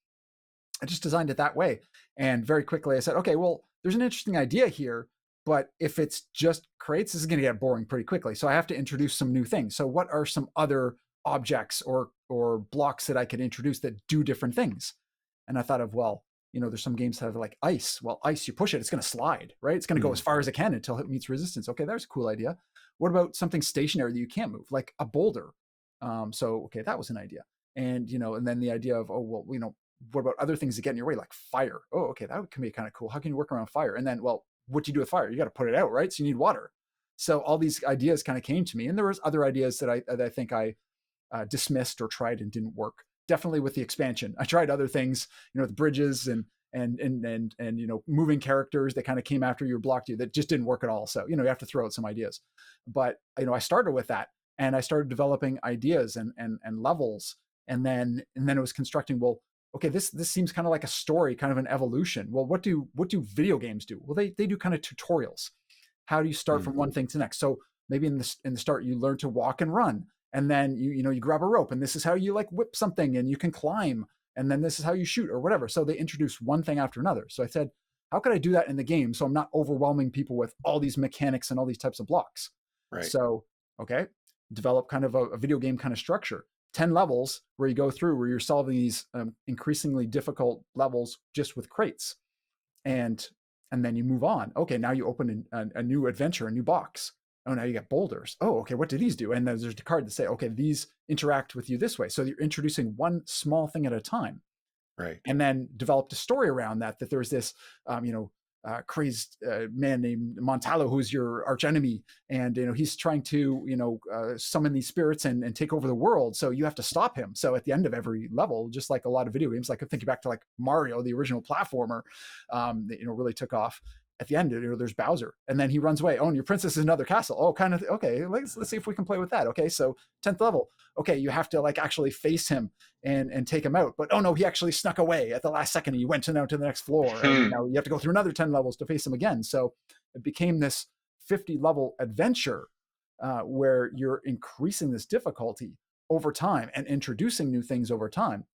I just designed it that way, and very quickly I said, okay, well, there's an interesting idea here, but if it's just crates, this is going to get boring pretty quickly. So I have to introduce some new things. So what are some other objects or blocks that I could introduce that do different things? And I thought of, well, there's some games that have like ice. Well, ice, you push it, it's going to slide, right? It's going to go as far as it can until it meets resistance. Okay, there's a cool idea. What about something stationary that you can't move, like a boulder? Okay, that was an idea. And and then the idea of, oh, well, what about other things that get in your way, like fire? Oh, okay, that can be kind of cool. How can you work around fire? And then, well, what do you do with fire? You got to put it out, right? So you need water. So all these ideas kind of came to me, and there was other ideas that I think I dismissed or tried and didn't work. Definitely with the expansion, I tried other things, the bridges and moving characters that kind of came after you or blocked you, that just didn't work at all. So you have to throw out some ideas. But I started with that, and I started developing ideas and levels, and then it was constructing. Well, okay, this seems kind of like a story, kind of an evolution. Well, what do video games do? Well, they do kind of tutorials. How do you start from one thing to the next? So maybe in the start you learn to walk and run, and then you grab a rope, and this is how you like whip something, and you can climb, and then this is how you shoot or whatever. So they introduce one thing after another. So I said, how could I do that in the game so I'm not overwhelming people with all these mechanics and all these types of blocks? Right. So, okay, develop kind of a video game kind of structure. 10 levels where you go through, where you're solving these increasingly difficult levels just with crates. And then you move on. Okay, now you open a new adventure, a new box. Oh, now you got boulders. Oh, okay, what do these do? And there's a card to say, okay, these interact with you this way. So you're introducing one small thing at a time. Right. And then developed a story around that there's this, crazed man named Montalo, who's your arch enemy. And, he's trying to, summon these spirits and take over the world. So you have to stop him. So at the end of every level, just like a lot of video games, like I'm thinking back to like Mario, the original platformer, that, really took off. at the end, there's Bowser, and then he runs away. Oh, and your princess is another castle. Oh, kind of okay. Let's see if we can play with that. Okay, so 10th level. Okay, you have to like actually face him and take him out. But oh no, he actually snuck away at the last second. And he went down to the next floor, and now you have to go through another 10 levels to face him again. So it became this 50 level adventure where you're increasing this difficulty over time and introducing new things over time.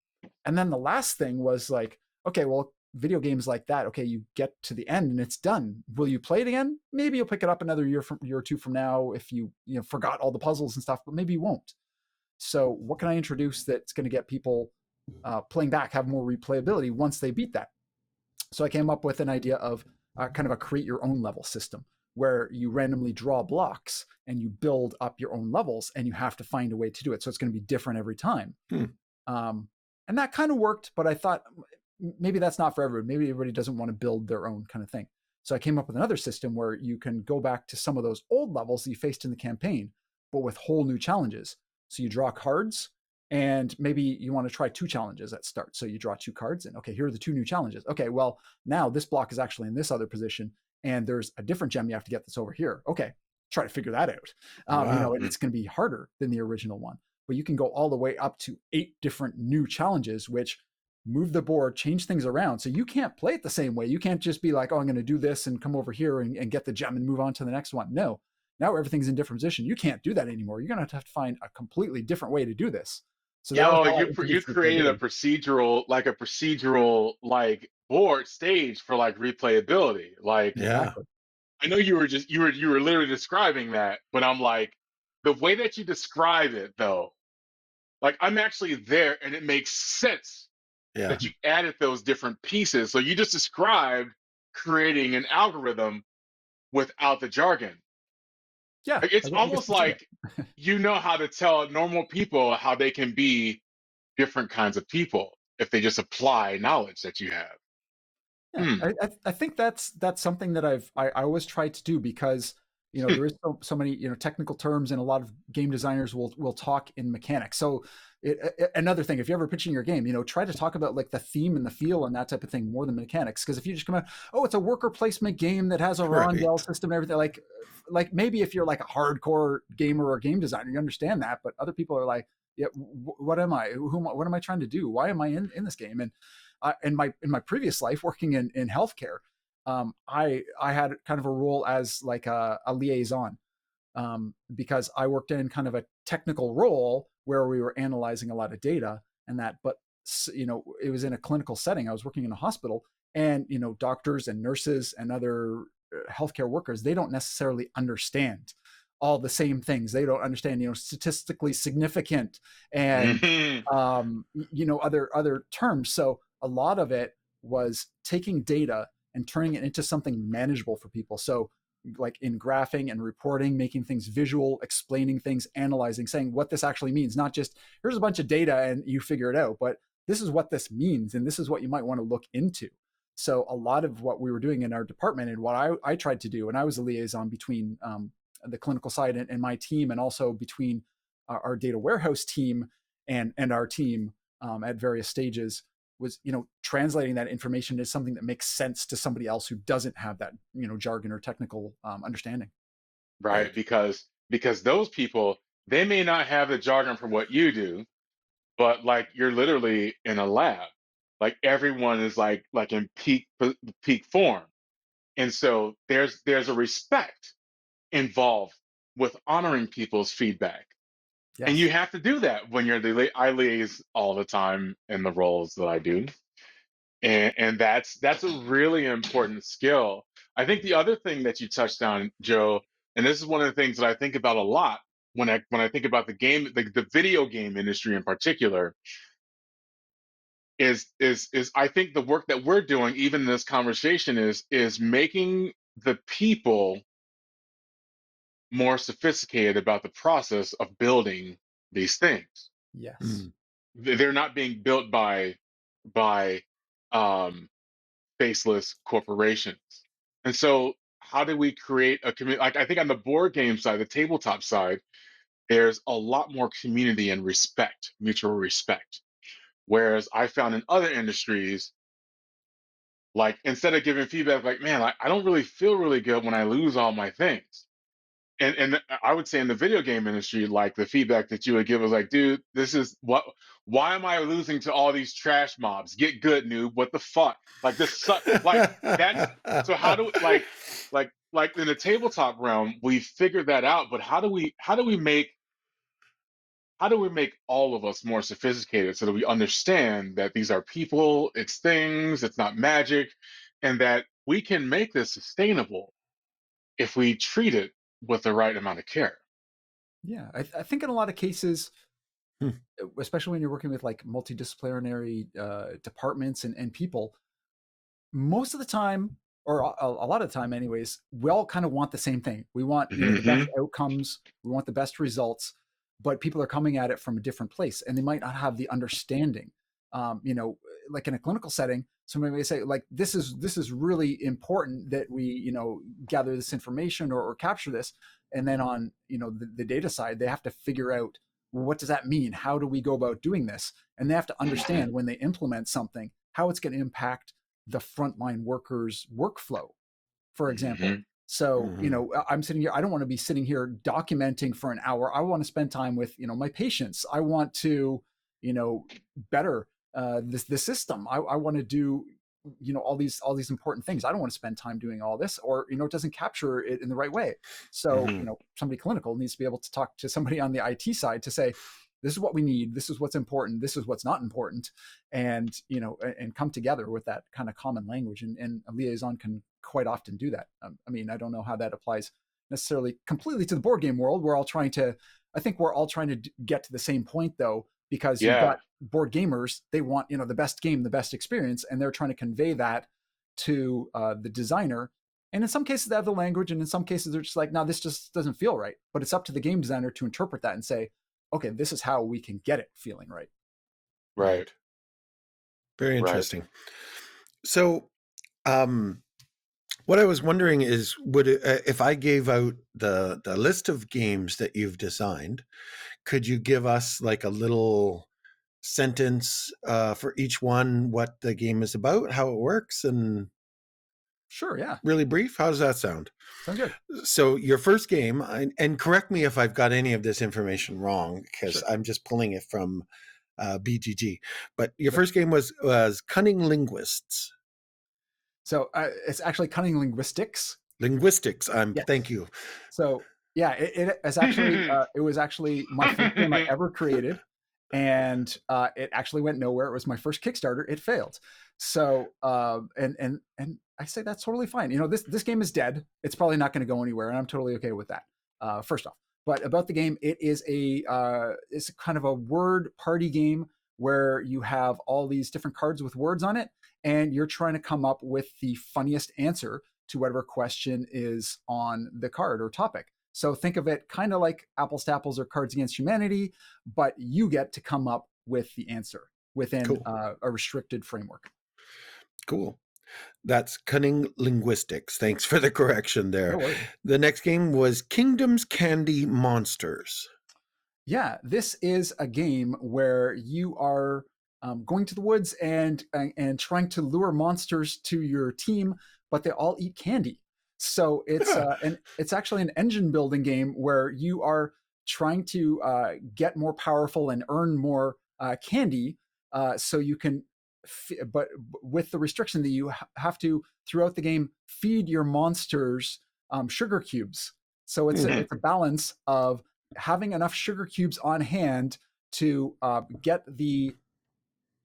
And then the last thing was like, okay, well, video games like that, okay, you get to the end and it's done. Will you play it again? Maybe you'll pick it up another year or two from now if you forgot all the puzzles and stuff, but maybe you won't. So what can I introduce that's going to get people playing back, have more replayability once they beat that? So I came up with an idea of kind of a create your own level system where you randomly draw blocks and you build up your own levels, and you have to find a way to do it. So it's going to be different every time. And that kind of worked, but I thought maybe that's not for everyone. Maybe everybody doesn't want to build their own kind of thing. So I came up with another system where you can go back to some of those old levels that you faced in the campaign, but with whole new challenges. So you draw cards, and maybe you want to try 2 challenges at start. So you draw 2 cards, and okay, here are the 2 new challenges. Okay, well, now this block is actually in this other position, and there's a different gem you have to get that's over here. Okay, try to figure that out. Wow. And it's going to be harder than the original one. But you can go all the way up to 8 different new challenges, which move the board, change things around. So you can't play it the same way. You can't just be like, oh, I'm going to do this and come over here and get the gem and move on to the next one. No, now everything's in different position. You can't do that anymore. You're going to have to find a completely different way to do this. So you created a procedural board stage for like replayability. Like, yeah, I know you were literally describing that, but I'm like, the way that you describe it though, like I'm actually there and it makes sense that you added those different pieces. So you just described creating an algorithm without the jargon. Yeah. Like, it's almost like you know how to tell normal people how they can be different kinds of people if they just apply knowledge that you have. Yeah, I think that's something that I always try to do, because there is so many technical terms, and a lot of game designers will talk in mechanics. So another thing, if you're ever pitching your game, try to talk about like the theme and the feel and that type of thing more than mechanics. Because if you just come out, oh, it's a worker placement game that has a rondel system and everything, like maybe if you're like a hardcore gamer or game designer, you understand that. But other people are like, yeah, what am I? What am I trying to do? Why am I in this game? And in my previous life working in healthcare, I had kind of a role as like a liaison, because I worked in kind of a technical role where we were analyzing a lot of data and that, but it was in a clinical setting. I was working in a hospital, and doctors and nurses and other healthcare workers, they don't necessarily understand all the same things. They don't understand, statistically significant and other terms. So a lot of it was taking data and turning it into something manageable for people. So like in graphing and reporting, making things visual, explaining things, analyzing, saying what this actually means, not just here's a bunch of data and you figure it out, but this is what this means, and this is what you might want to look into. So a lot of what we were doing in our department, and what I tried to do, and I was a liaison between the clinical side and my team, and also between our data warehouse team and our team at various stages, was translating that information into something that makes sense to somebody else who doesn't have that jargon or technical understanding. Right, because those people, they may not have the jargon for what you do, but like you're literally in a lab. Like everyone is like in peak form, and so there's a respect involved with honoring people's feedback. Yes. And you have to do that when you're I liaise all the time in the roles that I do. And that's a really important skill. I think the other thing that you touched on, Joe, and this is one of the things that I think about a lot when I think about the video game industry in particular, is I think the work that we're doing, even in this conversation, is making the people more sophisticated about the process of building these things. Yes. They're not being built by faceless corporations. And so how do we create a community? Like I think on the board game side, the tabletop side, there's a lot more community and respect, mutual respect. Whereas I found in other industries, Like instead of giving feedback like, man, I don't really feel really good when I lose all my things. And I would say in the video game industry, like the feedback that you would give was like, dude, this is what, why am I losing to all these trash mobs? Get good, noob. What the fuck? Like this suck. Like that's so how do like in the tabletop realm, we figured that out, but how do we make all of us more sophisticated so that we understand that these are people, it's things, it's not magic, and that we can make this sustainable if we treat it with the right amount of care. Yeah, I think in a lot of cases, Hmm. especially when you're working with like multidisciplinary departments and people, most of the time, or a lot of the time anyways, we all kind of want the same thing. We want, you know, the best outcomes, we want the best results, but people are coming at it from a different place and they might not have the understanding. You know, like in a clinical setting, somebody may say like, this is really important that we, you know, gather this information or capture this. And then on, you know, the data side, they have to figure out, well, what does that mean? How do we go about doing this? And they have to understand when they implement something, how it's going to impact the frontline workers' workflow, for example. So, you know, I'm sitting here, I don't want to be sitting here documenting for an hour. I want to spend time with, you know, my patients. I want to, you know, better the system. I want to do, you know, all these important things. I don't want to spend time doing all this, or, you know, it doesn't capture it in the right way. So, you know, somebody clinical needs to be able to talk to somebody on the IT side to say, this is what we need, this is what's important, this is what's not important, and, you know, and come together with that kind of common language. And a liaison can quite often do that. I mean, I don't know how that applies necessarily completely to the board game world. I think we're all trying to get to the same point though, because you've got board gamers, they want, you know, the best game, the best experience, and they're trying to convey that to the designer. And in some cases they have the language, and in some cases they're just like, no, this just doesn't feel right. But it's up to the game designer to interpret that and say, okay, this is how we can get it feeling right. Right. Very interesting. So, what I was wondering is, would if I gave out the list of games that you've designed, could you give us like a little sentence for each one, what the game is about, how it works, and sure, yeah, really brief? How does that sound? Sounds good. So your first game, and correct me if I've got any of this information wrong, because I'm just pulling it from BGG. But your first game was Cunning Linguists. So it's actually Cunning Linguistics. Linguistics. Thank you. So yeah, it's actually it was actually my first game I ever created, and it actually went nowhere. It was my first Kickstarter. It failed. So and I say that's totally fine. You know, this game is dead. It's probably not going to go anywhere, and I'm totally okay with that. First off, but about the game, it is it's kind of a word party game where you have all these different cards with words on it, and you're trying to come up with the funniest answer to whatever question is on the card or topic. So think of it kind of like Apples to Apples or Cards Against Humanity, but you get to come up with the answer within a restricted framework. Cool. That's Cunning Linguistics. Thanks for the correction there. No worries. The next game was Kingdom's Candy Monsters. Yeah, this is a game where you are going to the woods and trying to lure monsters to your team, but they all eat candy. So it's and it's actually an engine building game where you are trying to get more powerful and earn more candy, so you can. But with the restriction that you have to throughout the game feed your monsters sugar cubes. So it's a balance of having enough sugar cubes on hand to get the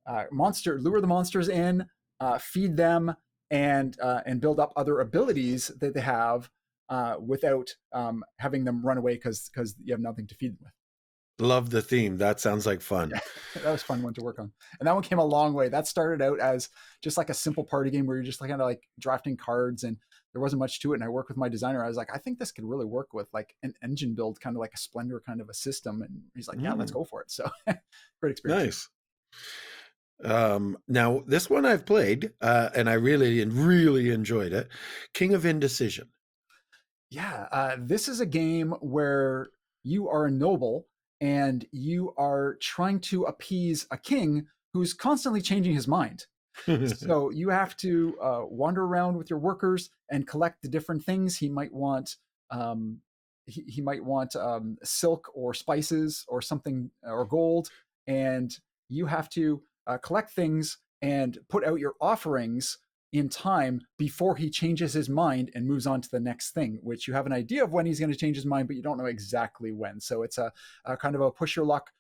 lure the monsters in, feed them, and build up other abilities that they have without having them run away because you have nothing to feed them with. Love the theme. That sounds like fun. Yeah, that was a fun one to work on. And that one came a long way. That started out as just like a simple party game where you're just like kind of like drafting cards, and there wasn't much to it. And I worked with my designer. I was like, I think this could really work with like an engine build, kind of like a Splendor kind of a system. And he's like, yeah, let's go for it. So great experience. Nice. Now this one I've played and I really enjoyed it. King of Indecision. Yeah. This is a game where you are a noble and you are trying to appease a king who's constantly changing his mind. So you have to wander around with your workers and collect the different things he might want. He might want silk or spices or something or gold, and you have to collect things and put out your offerings in time before he changes his mind and moves on to the next thing, which you have an idea of when he's going to change his mind, but you don't know exactly when. So it's a kind of a push your luck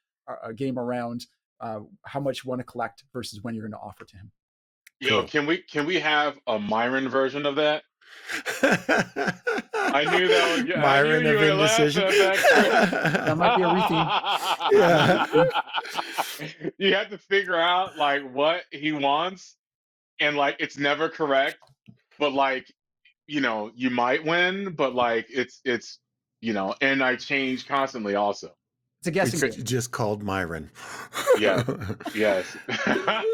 game around how much you want to collect versus when you're going to offer to him. Yo, Cool. can we have a Myron version of that? I knew that was. I knew Myron you of would laugh Indecision. at that, That might be a retheme. Chris. You have to figure out like what he wants, and like it's never correct, but like you might win, but like it's and I change constantly also. It's a guessing It's game. just called Myron. Yeah. Yes.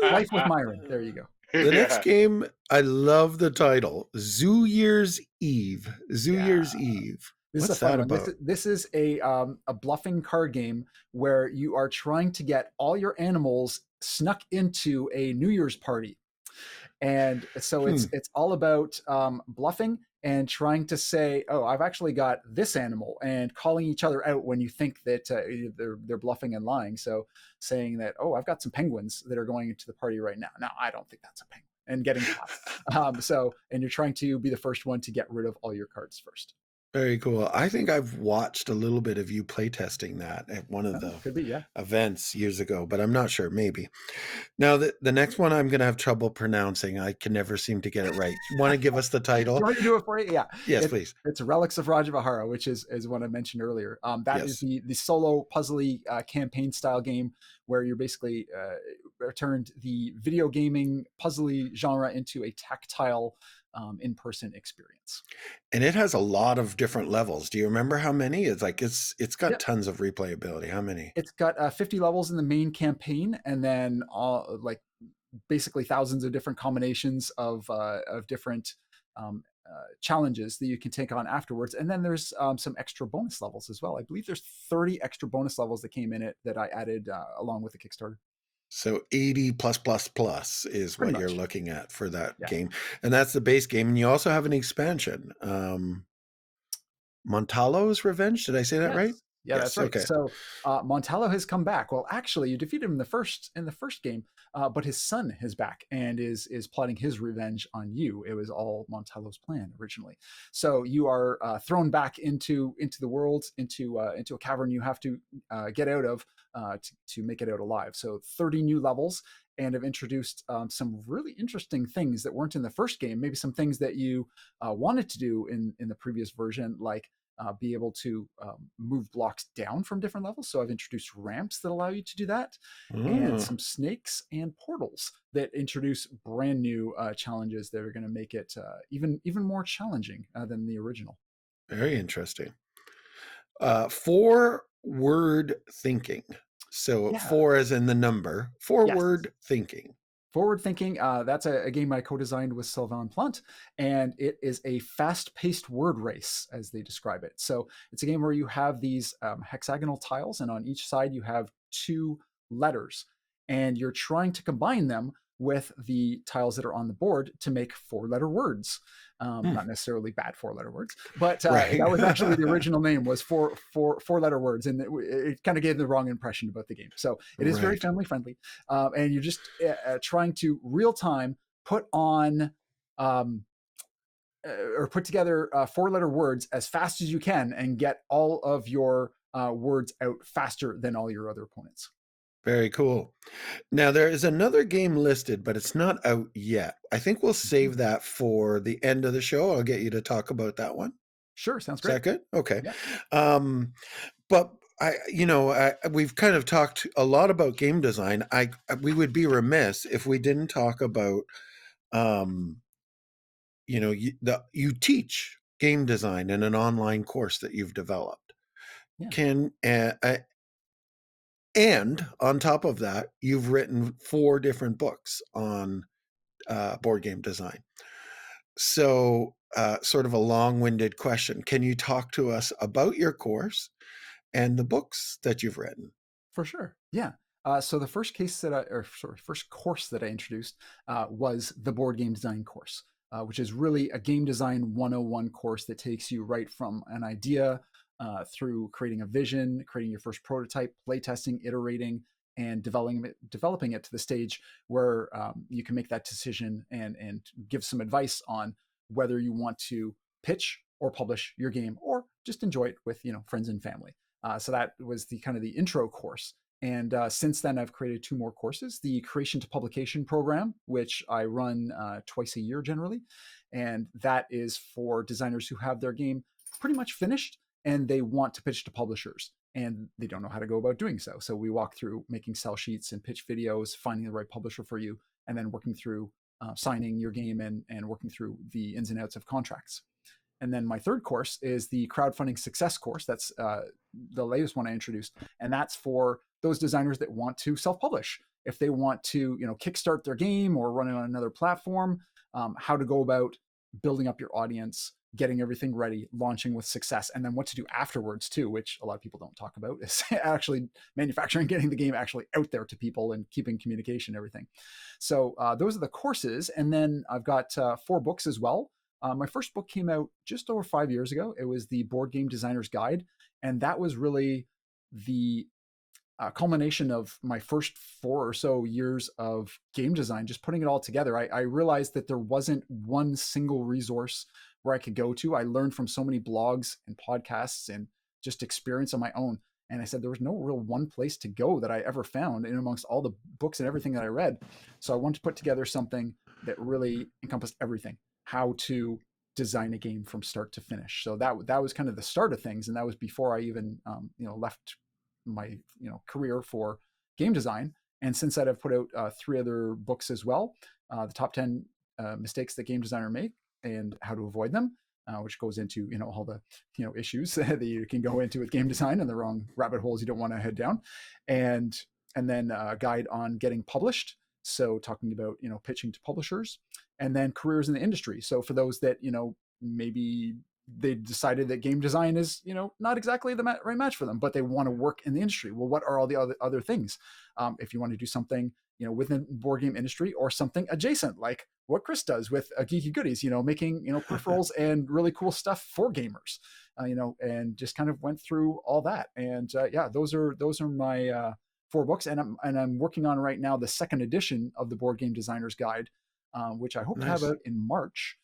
Life with Myron. There you go. The next game, I love the title, Zoo Year's Eve. Zoo Year's Eve. This What's is a fun that one. about? This is a bluffing card game where you are trying to get all your animals snuck into a New Year's party, and so it's all about bluffing and trying to say, "Oh, I've actually got this animal," and calling each other out when you think that they're bluffing and lying. So saying that, "Oh, I've got some penguins that are going into the party right now." No, I don't think that's a penguin, and getting caught. And you're trying to be the first one to get rid of all your cards first. Very cool. I think I've watched a little bit of you playtesting that at one of the Could be, yeah. events years ago, but I'm not sure. Maybe. Now, the next one I'm going to have trouble pronouncing. I can never seem to get it right. You want to give us the title? Do you want me to do it for you? Yeah. Yes, please. It's Relics of Rajavihara, which is what I mentioned earlier. That is the solo puzzly campaign style game where you're basically turned the video gaming puzzly genre into a tactile in-person experience. And it has a lot of different levels. Do you remember how many? It's like it's got tons of replayability. How many? It's got 50 levels in the main campaign, and then basically thousands of different combinations of different challenges that you can take on afterwards. And then there's some extra bonus levels as well. I believe there's 30 extra bonus levels that came in it that I added along with the Kickstarter. So 80 plus is Pretty what you're much. looking at for that game. And that's the base game. And you also have an expansion. Montalo's Revenge. Did I say that right? Yeah, Yes, that's right. okay. So Montalo has come back. Well, actually, you defeated him in the first game, but his son is back and is plotting his revenge on you. It was all Montalo's plan originally. So you are thrown back into the world, into a cavern you have to get out of to make it out alive. So 30 new levels, and have introduced some really interesting things that weren't in the first game. Maybe some things that you wanted to do in the previous version, like be able to move blocks down from different levels. So I've introduced ramps that allow you to do that, and some snakes and portals that introduce brand new challenges that are going to make it even more challenging than the original. Very interesting. 4-word thinking. So 4 as in the number. 4-word thinking. Forward Thinking, that's a game I co-designed with Sylvain Plante, and it is a fast-paced word race, as they describe it. So it's a game where you have these hexagonal tiles, and on each side you have 2 letters, and you're trying to combine them with the tiles that are on the board to make 4-letter words. Not necessarily bad 4-letter words, but that was actually the original name, was 4-letter words, and it kind of gave the wrong impression about the game. So it is very family friendly, and you're just trying to real time put on or put together 4-letter words as fast as you can and get all of your words out faster than all your other opponents. Very cool. Now, there is another game listed, but it's not out yet. I think we'll save that for the end of the show. I'll get you to talk about that one. Sure, sounds great. Is that good? Okay. Yeah. But we've kind of talked a lot about game design. We would be remiss if we didn't talk about, you teach game design in an online course that you've developed. Yeah. And on top of that, you've written 4 different books on board game design. So sort of a long-winded question. Can you talk to us about your course and the books that you've written? For sure. Yeah. So the first first course that I introduced was the board game design course, which is really a game design 101 course that takes you right from an idea through creating a vision, creating your first prototype, playtesting, iterating, and developing it to the stage where you can make that decision and give some advice on whether you want to pitch or publish your game or just enjoy it with friends and family. So that was the kind of the intro course. And since then, I've created 2 more courses: the Creation to Publication program, which I run twice a year generally, and that is for designers who have their game pretty much finished and they want to pitch to publishers and they don't know how to go about doing so. So we walk through making sell sheets and pitch videos, finding the right publisher for you, and then working through signing your game and working through the ins and outs of contracts. And then my third course is the Crowdfunding Success course. That's the latest one I introduced, and that's for those designers that want to self-publish. If they want to, kickstart their game or run it on another platform, how to go about building up your audience, getting everything ready, launching with success, and then what to do afterwards too, which a lot of people don't talk about, is actually manufacturing, getting the game actually out there to people and keeping communication and everything. So those are the courses. And then I've got 4 books as well. My first book came out just over 5 years ago. It was the Board Game Designer's Guide. And that was really the culmination of my first 4 or so years of game design, just putting it all together. I realized that there wasn't one single resource where I could go to. I learned from so many blogs and podcasts and just experience on my own. And I said there was no real one place to go that I ever found in amongst all the books and everything that I read. So I wanted to put together something that really encompassed everything: how to design a game from start to finish. So that was kind of the start of things, and that was before I even left my career for game design. And since that, I've put out 3 other books as well: the top 10 mistakes that game designers make and how to avoid them, which goes into all the issues that you can go into with game design and the wrong rabbit holes you don't want to head down, and then a guide on getting published. So talking about pitching to publishers, and then careers in the industry. So for those that maybe they decided that game design is not exactly the right match for them, but they want to work in the industry. Well, what are all the other things? If you want to do something within the board game industry, or something adjacent like what Chris does with Geeky Goodies, making peripherals and really cool stuff for gamers, and just kind of went through all that. And those are my 4 books, and I'm working on right now the 2nd edition of the Board Game Designer's Guide, which I hope to have out in March.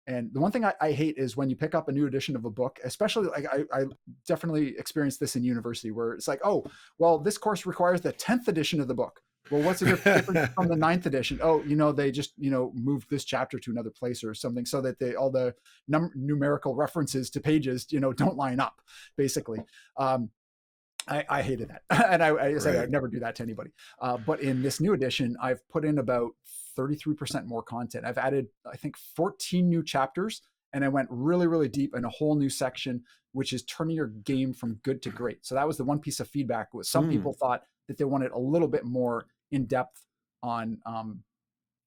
And the one thing I hate is when you pick up a new edition of a book, especially like I definitely experienced this in university, where it's like, oh, well, this course requires the 10th edition of the book. Well, what's the difference from the 9th edition? Oh, they just, moved this chapter to another place or something, so that all the numerical references to pages, don't line up, basically. I hated that. And I said I'd never do that to anybody. But in this new edition, I've put in about 33% more content. I've added, I think, 14 new chapters, and I went really, really deep in a whole new section, which is turning your game from good to great. So that was the one piece of feedback. Was some people thought that they wanted a little bit more in depth on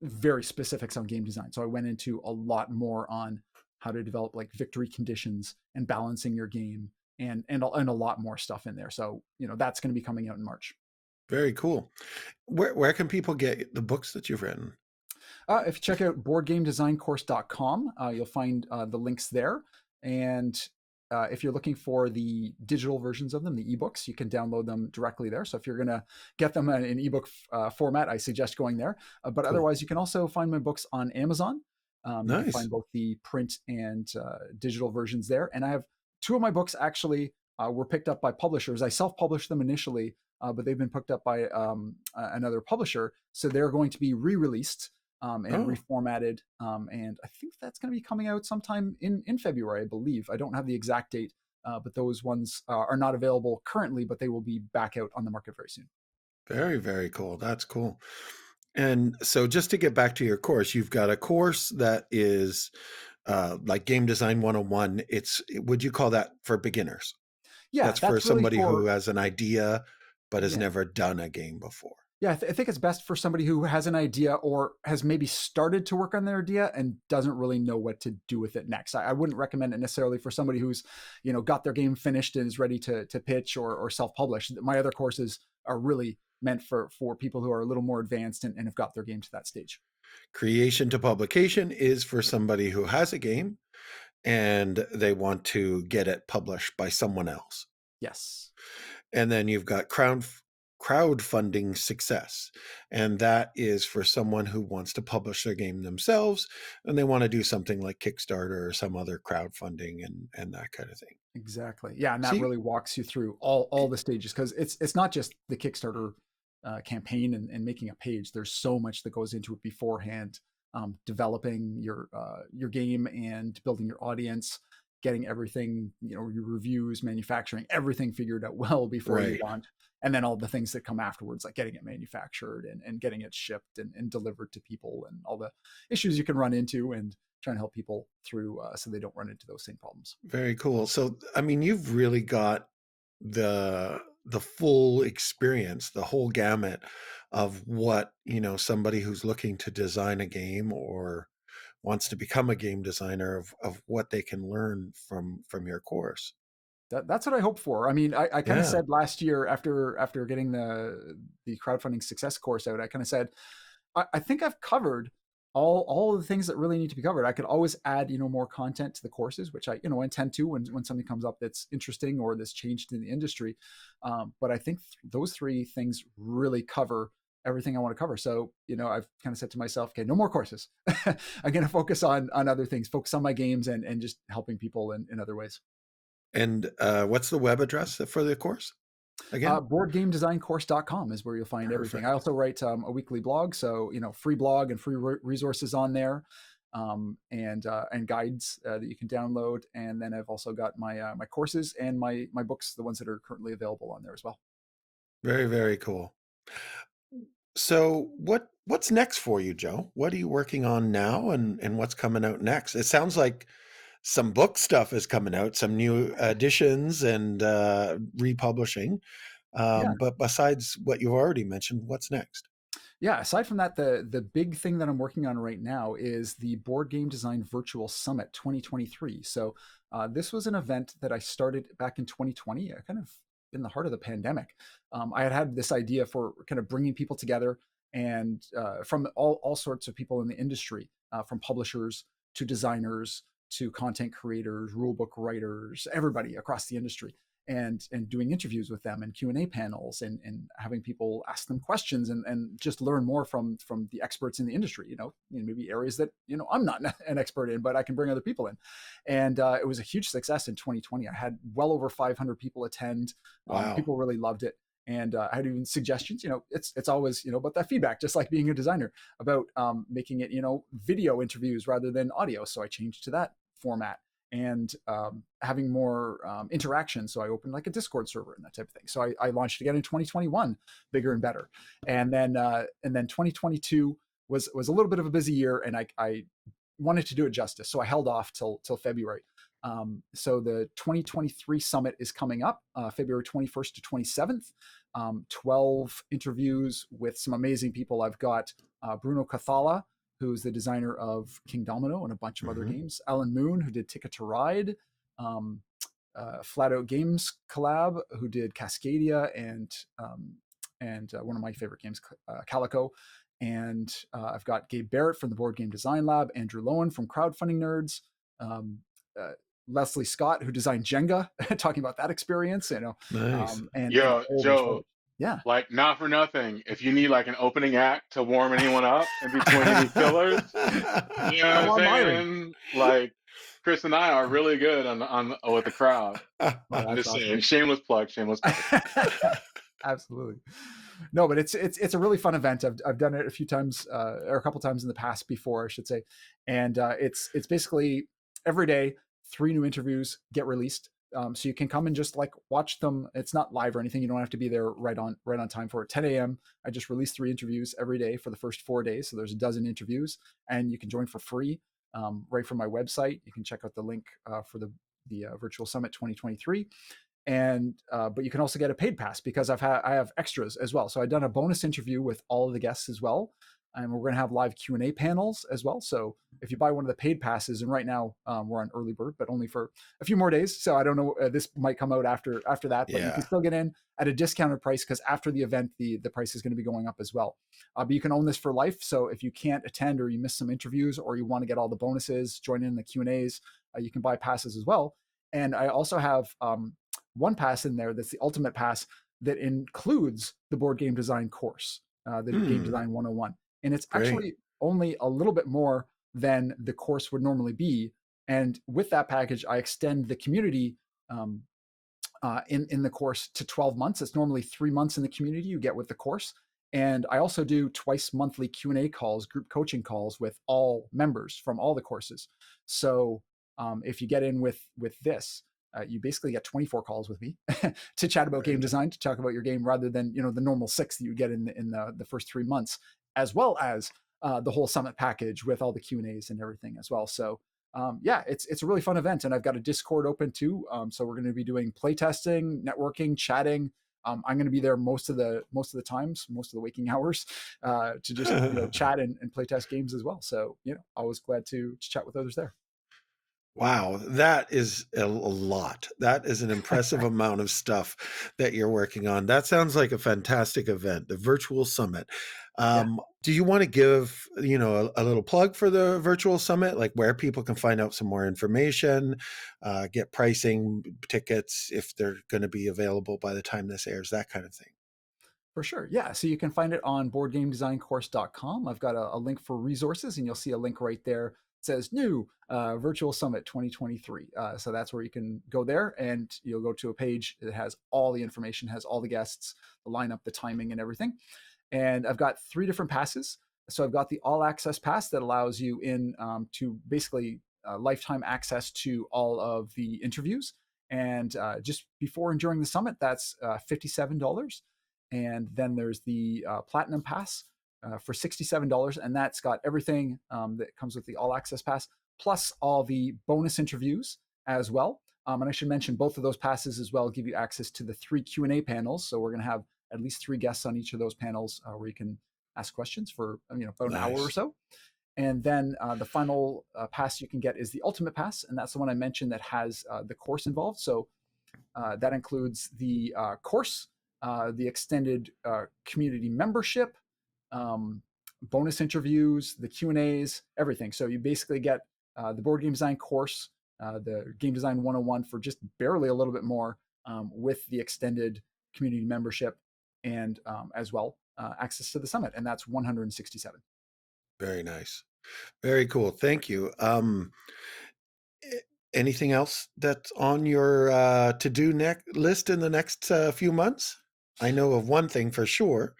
very specifics on game design. So I went into a lot more on how to develop like victory conditions and balancing your game, and a lot more stuff in there. So that's going to be coming out in March. Very cool. Where can people get the books that you've written? If you check out boardgamedesigncourse.com, you'll find the links there. And if you're looking for the digital versions of them, the ebooks, you can download them directly there. So if you're going to get them in ebook format, I suggest going there. But otherwise, you can also find my books on Amazon. You can find both the print and digital versions there. And I have 2 of my books actually were picked up by publishers. I self-published them initially, but they've been picked up by another publisher. So they're going to be re-released and reformatted. And I think that's going to be coming out sometime in February, I believe. I don't have the exact date, but those ones are not available currently, but they will be back out on the market very soon. Very, very cool. That's cool. And so just to get back to your course, you've got a course that is like Game Design 101. Would you call that for beginners? Yeah, that's for somebody who has an idea but has never done a game before. Yeah, I think it's best for somebody who has an idea or has maybe started to work on their idea and doesn't really know what to do with it next. I wouldn't recommend it necessarily for somebody who's, got their game finished and is ready to pitch or self-publish. My other courses are really meant for people who are a little more advanced and have got their game to that stage. Creation to publication is for somebody who has a game and they want to get it published by someone else. Yes. And then you've got crowdfunding success. And that is for someone who wants to publish their game themselves and they want to do something like Kickstarter or some other crowdfunding and that kind of thing. Exactly. Yeah, and that really walks you through all the stages, because it's not just the Kickstarter campaign and making a page. There's so much that goes into it beforehand, developing your game and building your audience, getting everything, your reviews, manufacturing, everything figured out well before you launch. And then all the things that come afterwards, like getting it manufactured and getting it shipped and delivered to people, and all the issues you can run into, and trying to help people through so they don't run into those same problems. Very cool. So, I mean, you've really got the full experience, the whole gamut of what, somebody who's looking to design a game or wants to become a game designer of what they can learn from your course. That's what I hope for. I mean, I kind of said last year after getting the crowdfunding success course out, I kind of said, I think I've covered all of the things that really need to be covered. I could always add, more content to the courses, which I intend to when something comes up that's interesting or that's changed in the industry. But I think those three things really cover everything I want to cover. So, I've kind of said to myself, okay, no more courses. I'm going to focus on other things, focus on my games and just helping people in other ways. And what's the web address for the course? Again, boardgamedesigncourse.com is where you'll find everything. I also write a weekly blog, so free blog and free resources on there, and guides that you can download. And then I've also got my my courses and my books, the ones that are currently available on there as well. Very, very cool. So what's next for you, Joe? What are you working on now, and what's coming out next? It sounds like some book stuff is coming out, some new editions and republishing. But besides what you've already mentioned, what's next? Yeah, aside from that, the big thing that I'm working on right now is the Board Game Design Virtual Summit 2023. So this was an event that I started back in 2020, kind of in the heart of the pandemic. I had this idea for kind of bringing people together, and from all sorts of people in the industry, from publishers to designers to content creators, rulebook writers, everybody across the industry, and doing interviews with them and Q&A panels and having people ask them questions and just learn more from the experts in the industry, maybe areas that, I'm not an expert in, but I can bring other people in. And it was a huge success in 2020. I had well over 500 people attend. Wow. People really loved it. And I had even suggestions, it's always, about that feedback, just like being a designer, about making it, video interviews rather than audio. So I changed to that format, and having more interaction. So I opened like a Discord server and that type of thing. So I launched again in 2021, bigger and better. And then 2022 was a little bit of a busy year, and I wanted to do it justice. So I held off till February. So the 2023 summit is coming up February 21st to 27th. 12 interviews with some amazing people. I've got Bruno Cathala, who's the designer of King Domino and a bunch of other games. Alan Moon, who did Ticket to Ride. Flat Out Games collab, who did Cascadia and one of my favorite games, Calico. And I've got Gabe Barrett from the Board Game Design Lab, Andrew Lowen from Crowdfunding Nerds, Leslie Scott, who designed Jenga, talking about that experience, Nice. And Joe, yeah, like, not for nothing, if you need like an opening act to warm anyone up in between any fillers, you know what I'm saying? Like, Chris and I are really good on with the crowd. I'm just saying, shameless plug. Absolutely. No, but it's a really fun event. I've done it a few times, or a couple times in the past before, I should say. And it's basically every day 3 new interviews get released. So you can come and just like watch them. It's not live or anything. You don't have to be there right on time for it. 10 a.m. I just release 3 interviews every day for the first 4 days. So there's a dozen interviews, and you can join for free right from my website. You can check out the link for the Virtual Summit 2023. But you can also get a paid pass because I have extras as well. So I've done a bonus interview with all of the guests as well, and we're going to have live Q&A panels as well. So if you buy one of the paid passes, and right now we're on early bird, but only for a few more days. So I don't know, this might come out after that, but you can still get in at a discounted price because after the event, the price is going to be going up as well. But you can own this for life. So if you can't attend or you miss some interviews or you want to get all the bonuses, join in the Q&As, you can buy passes as well. And I also have one pass in there that's the ultimate pass that includes the board game design course, the Game Design 101. And it's actually only a little bit more than the course would normally be. And with that package, I extend the community in the course to 12 months. It's normally 3 months in the community you get with the course. And I also do twice monthly Q&A calls, group coaching calls with all members from all the courses. So if you get in with this, you basically get 24 calls with me to chat about game design, to talk about your game, rather than the normal 6 that you get in the first 3 months, as well as the whole summit package with all the Q&As and everything as well. So it's a really fun event, and I've got a Discord open too. So we're going to be doing playtesting, networking, chatting. I'm going to be there most of the times, most of the waking hours, to just chat and playtest games as well. So always glad to chat with others there. Wow, that is a lot. That is an impressive amount of stuff that you're working on. That sounds like a fantastic event, the virtual summit. Do you want to give, a little plug for the virtual summit, like where people can find out some more information, get pricing, tickets, if they're going to be available by the time this airs, that kind of thing? For sure. Yeah. So you can find it on boardgamedesigncourse.com. I've got a link for resources, and you'll see a link right there. It says new virtual summit 2023. So that's where you can go there, and you'll go to a page that has all the information, has all the guests, the lineup, the timing, and everything. And I've got 3 different passes. So I've got the all access pass that allows you to basically lifetime access to all of the interviews. And just before and during the summit, that's $57. And then there's the platinum pass for $67, and that's got everything that comes with the all access pass, plus all the bonus interviews as well. And I should mention both of those passes as well give you access to the 3 Q&A panels. So we're going to have at least 3 guests on each of those panels where you can ask questions for about an hour or so. And then the final pass you can get is the ultimate pass, and that's the one I mentioned that has the course involved. So that includes the course, the extended community membership, bonus interviews, the Q&As, everything. So you basically get the board game design course, the Game Design 101 for just barely a little bit more, with the extended community membership, and as well access to the summit, and that's $167. Very nice. Very cool. Thank you. Anything else that's on your to-do list in the next few months? I know of one thing for sure.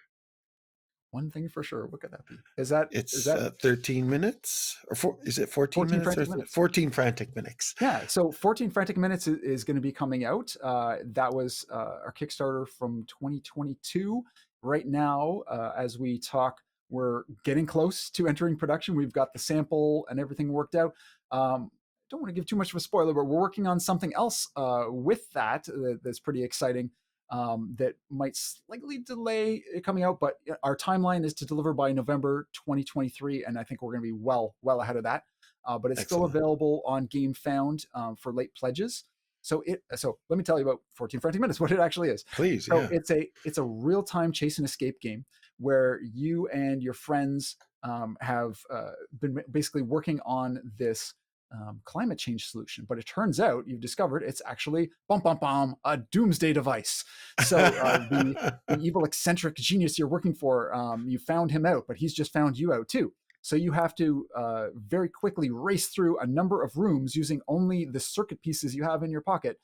One thing for sure. What could that be? Is that 13 minutes? Or is it 14 minutes? 14 Frantic Minutes. Yeah. So 14 Frantic Minutes is going to be coming out. That was our Kickstarter from 2022. Right now, as we talk, we're getting close to entering production. We've got the sample and everything worked out. Don't want to give too much of a spoiler, but we're working on something else with that's pretty exciting. That might slightly delay it coming out, but our timeline is to deliver by November 2023, and I think we're going to be well ahead of that. But it's still available on GameFound for late pledges. So let me tell you about 14 Frantic Minutes, what it actually is. Please. So it's a real-time chase and escape game where you and your friends have been basically working on this climate change solution, but it turns out you've discovered it's actually a doomsday device. So the evil eccentric genius you're working for, you found him out, but he's just found you out too. So you have to very quickly race through a number of rooms using only the circuit pieces you have in your pocket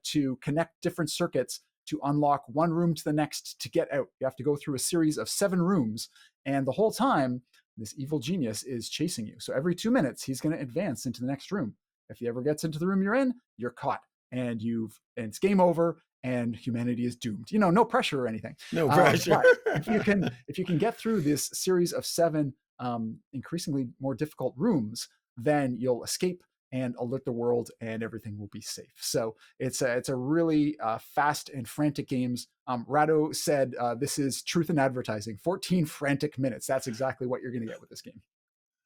to connect different circuits to unlock one room to the next to get out. You have to go through a series of 7 rooms, and the whole time this evil genius is chasing you. So every 2 minutes, he's going to advance into the next room. If he ever gets into the room you're in, you're caught, and it's game over, and humanity is doomed. No pressure or anything. No pressure. But if you can get through this series of 7 increasingly more difficult rooms, then you'll escape and alert the world, and everything will be safe. So it's a really fast and frantic games. Rado said this is truth in advertising. 14 frantic minutes. That's exactly what you're going to get with this game.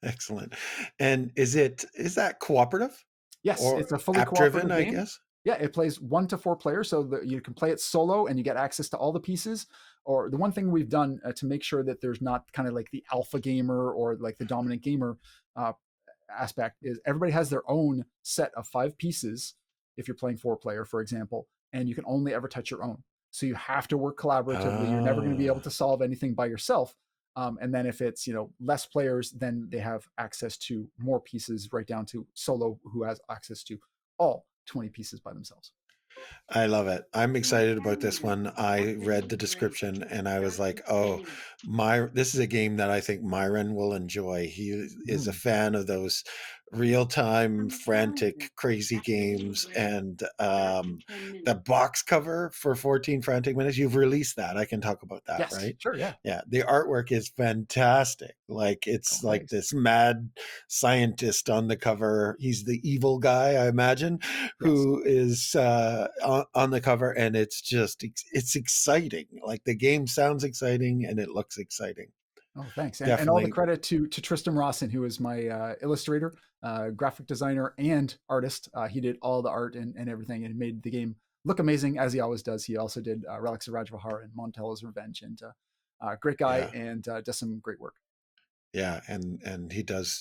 Excellent. And is that cooperative? Yes, or it's a fully app driven, cooperative I game. guess. Yeah, it plays 1 to 4 players, so you can play it solo and you get access to all the pieces. Or the one thing we've done to make sure that there's not kind of like the alpha gamer or like the dominant gamer aspect is everybody has their own set of 5 pieces if you're playing 4-player, for example, and you can only ever touch your own. So you have to work collaboratively. You're never going to be able to solve anything by yourself. And then if it's less players, then they have access to more pieces, right down to solo, who has access to all 20 pieces by themselves. I love it. I'm excited about this one. I read the description and I was like, oh, this is a game that I think Myron will enjoy. He is a fan of those real-time, frantic, crazy games. And the box cover for 14 Frantic Minutes, you've released that. I can talk about that, Yes, right? sure, yeah. Yeah, the artwork is fantastic. Like it's like this mad scientist on the cover. He's the evil guy, I imagine, who is on the cover, and it's exciting. Like the game sounds exciting and it looks exciting. Oh, thanks. And all the credit to Tristan Rawson, who is my illustrator, graphic designer, and artist. He did all the art and everything, and made the game look amazing, as he always does. He also did Relics of Rajavihara and Montalo's Revenge, and great guy, and does some great work. Yeah, and he's a great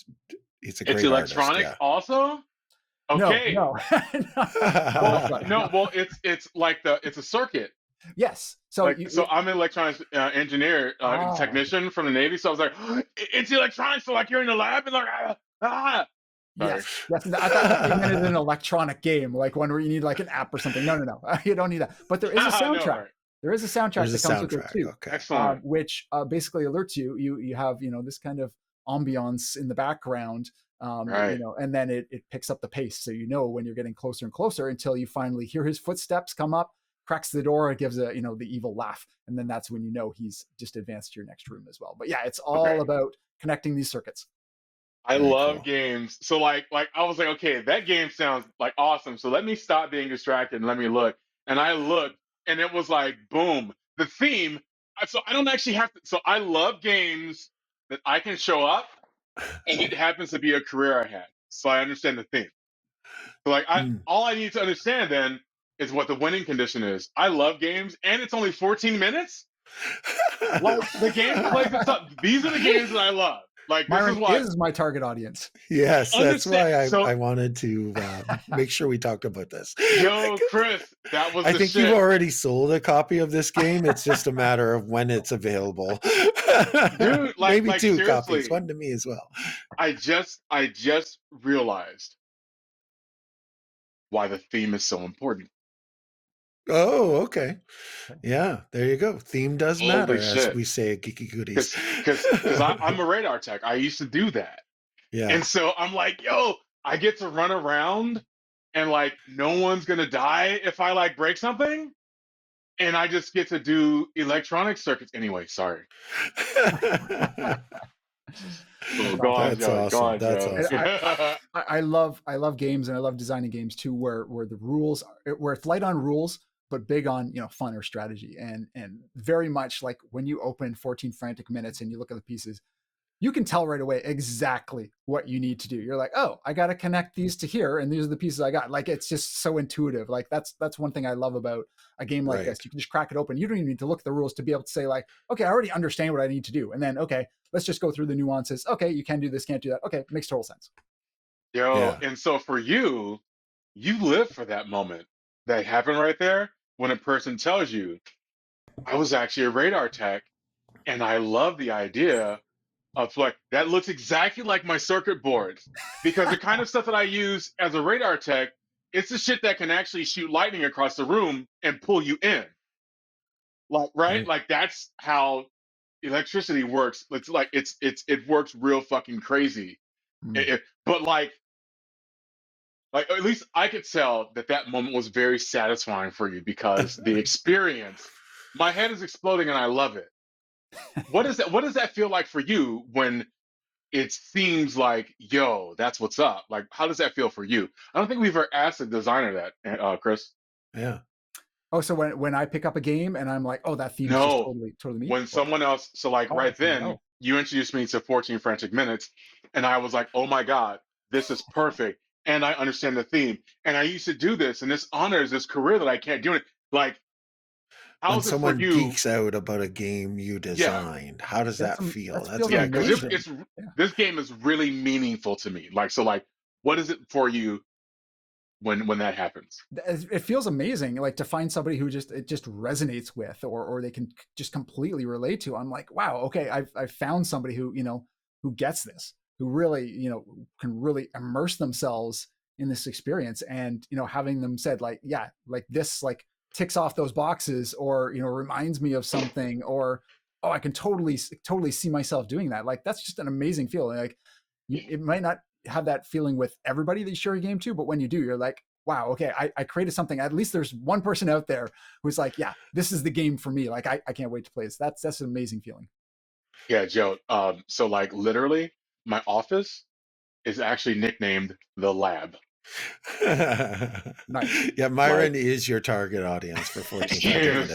artist. It's electronic also? Okay. No. Well, it's like it's a circuit. Yes. So I'm an electronics engineer, technician from the Navy. So I was like, it's electronics. So like you're in the lab and like, Yes. I thought you meant an electronic game, like one where you need like an app or something. No. You don't need that. But there is a soundtrack. No, right. There is a soundtrack that comes with it too. Okay. Excellent. Which basically alerts you. You have this kind of ambiance in the background. Right. And then it picks up the pace, so when you're getting closer and closer until you finally hear his footsteps come up, cracks the door, and gives the evil laugh, and then that's when he's just advanced to your next room as well. But yeah, it's all about connecting these circuits. I love games. So like I was like, okay, that game sounds like awesome. So let me stop being distracted and let me look. And I looked, and it was like, boom, the theme. So I don't actually have to. So I love games that I can show up, and it happens to be a career I had. So I understand the theme. So like all I need to understand then is what the winning condition is. I love games, and it's only 14 minutes. Like the game plays itself. These are the games that I love. Like Myron is my target audience. Yes, that's why I wanted to make sure we talked about this. Yo, Chris, that was. I think you've already sold a copy of this game. It's just a matter of when it's available. Dude, maybe like, 2 seriously, copies, one to me as well. I just realized why the theme is so important. Oh, okay. Yeah, there you go. Theme does matter, as we say at Geeky Goodies. Because I'm a radar tech. I used to do that. Yeah. And so I'm like, yo, I get to run around and like no one's gonna die if I like break something. And I just get to do electronic circuits anyway. Sorry. That's awesome. I love games, and I love designing games too, where the rules where it's light on rules but big on fun or strategy, and very much like when you open 14 Frantic Minutes and you look at the pieces, you can tell right away exactly what you need to do. You're like, oh, I got to connect these to here, and these are the pieces I got. Like, it's just so intuitive. Like that's one thing I love about a game like this. You can just crack it open. You don't even need to look at the rules to be able to say like, okay, I already understand what I need to do, and then okay, let's just go through the nuances. Okay, you can do this, can't do that. Okay, makes total sense. And so for you live for that moment that happened right there when a person tells you, I was actually a radar tech, and I love the idea of like, that looks exactly like my circuit boards, because the kind of stuff that I use as a radar tech, it's the shit that can actually shoot lightning across the room and pull you in. Like, right? Like that's how electricity works. It's like, it works real fucking crazy. But like at least I could tell that moment was very satisfying for you, because the experience, my head is exploding and I love it. What does that feel like for you when it seems like, yo, that's what's up. Like, how does that feel for you? I don't think we've ever asked a designer that, Chris. Yeah. Oh, so when I pick up a game and I'm like, oh, that theme is just No, totally me. when someone else, so like Oh, right then, no. you introduced me to 14 Frantic Minutes, and I was like, oh my God, this is perfect. And I understand the theme. And I used to do this, and this honors this career that I can't do it. Like, When how's it for someone you? geeks out about a game you Yeah, designed, how does that feel? That That's feels yeah, because amazing. it's Yeah. this game is really meaningful to me. Like, so like, what is it for you when that happens? It feels amazing, like to find somebody who it just resonates with, or they can just completely relate to. I'm like, wow, okay, I've found somebody who who gets this, who really can really immerse themselves in this experience, and having them said like, yeah, like this like ticks off those boxes, or reminds me of something, or oh, I can totally see myself doing that. Like that's just an amazing feeling. Like it might not have that feeling with everybody that you share a game to, but when you do, you're like, wow, okay, I created something. At least there's one person out there who's like, yeah, this is the game for me. Like I can't wait to play this. That's an amazing feeling. Yeah, Joe. So like literally, my office is actually nicknamed the lab. Nice. Yeah, Myron is your target audience for 14 minutes.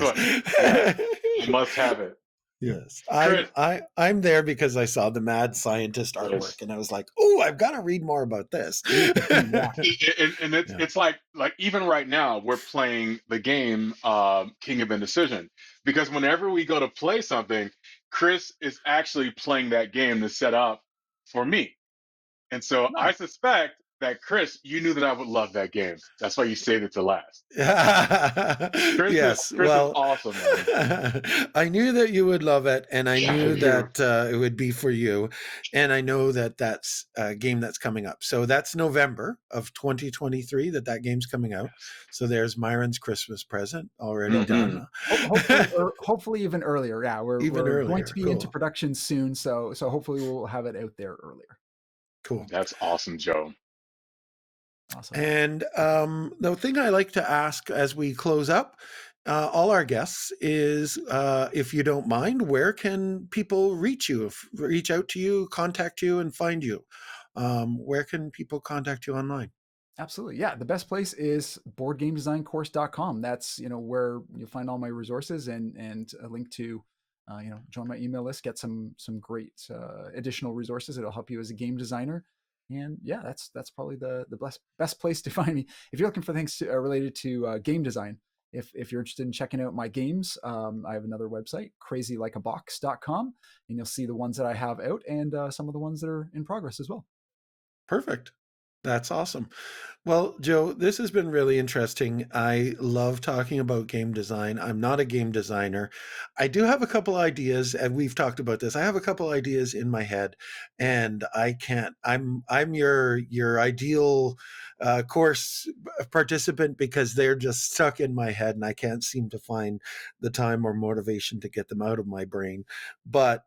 Yeah, I must have it. Yes, Chris, I'm there because I saw the mad scientist artwork, and I was like, oh, I've got to read more about this. and it's like even right now we're playing the game King of Indecision, because whenever we go to play something, Chris is actually playing that game to set up for me. And so I suspect that, Chris, you knew that I would love that game. That's why you saved it to last. Chris is awesome, man. I knew that you would love it, and I knew that it would be for you. And I know that that's a game that's coming up. So that's November of 2023 that game's coming out. So there's Myron's Christmas present already done. Hopefully even earlier. Yeah, we're going to be into production soon. So hopefully we'll have it out there earlier. Cool. That's awesome, Joe. Awesome. And the thing I like to ask as we close up all our guests is, if you don't mind, where can people reach you, reach out to you, contact you, and find you? Where can people contact you online? Absolutely. Yeah. The best place is boardgamedesigncourse.com. That's, where you'll find all my resources and a link to, join my email list, get some great additional resources that'll help you as a game designer. And yeah, that's probably the best place to find me. If you're looking for things related to game design, if you're interested in checking out my games, I have another website, crazylikeabox.com, and you'll see the ones that I have out and some of the ones that are in progress as well. Perfect. That's awesome. Well, Joe, this has been really interesting. I love talking about game design. I'm not a game designer. I do have a couple ideas, and we've talked about this. I have a couple ideas in my head, and I can't. I'm your ideal course participant, because they're just stuck in my head, and I can't seem to find the time or motivation to get them out of my brain. But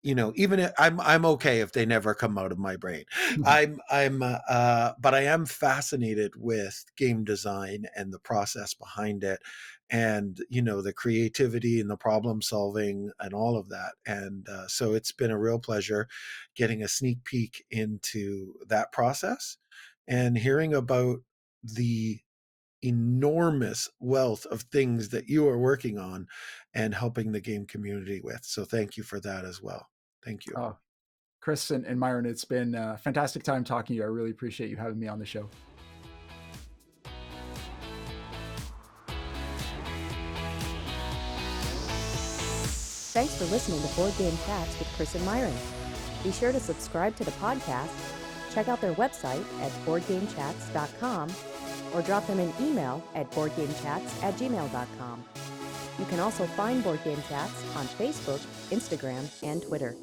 even if I'm okay if they never come out of my brain. Mm-hmm. But I am fascinated with game design and the process behind it, and the creativity and the problem solving and all of that. And so it's been a real pleasure getting a sneak peek into that process and hearing about the enormous wealth of things that you are working on and helping the game community with. So thank you for that as well. Thank you. Oh, Chris and Myron, it's been a fantastic time talking to you. I really appreciate you having me on the show. Thanks for listening to Board Game Chats with Chris and Myron. Be sure to subscribe to the podcast, check out their website at boardgamechats.com, or drop them an email at boardgamechats@gmail.com. You can also find Board Game Chats on Facebook, Instagram, and Twitter.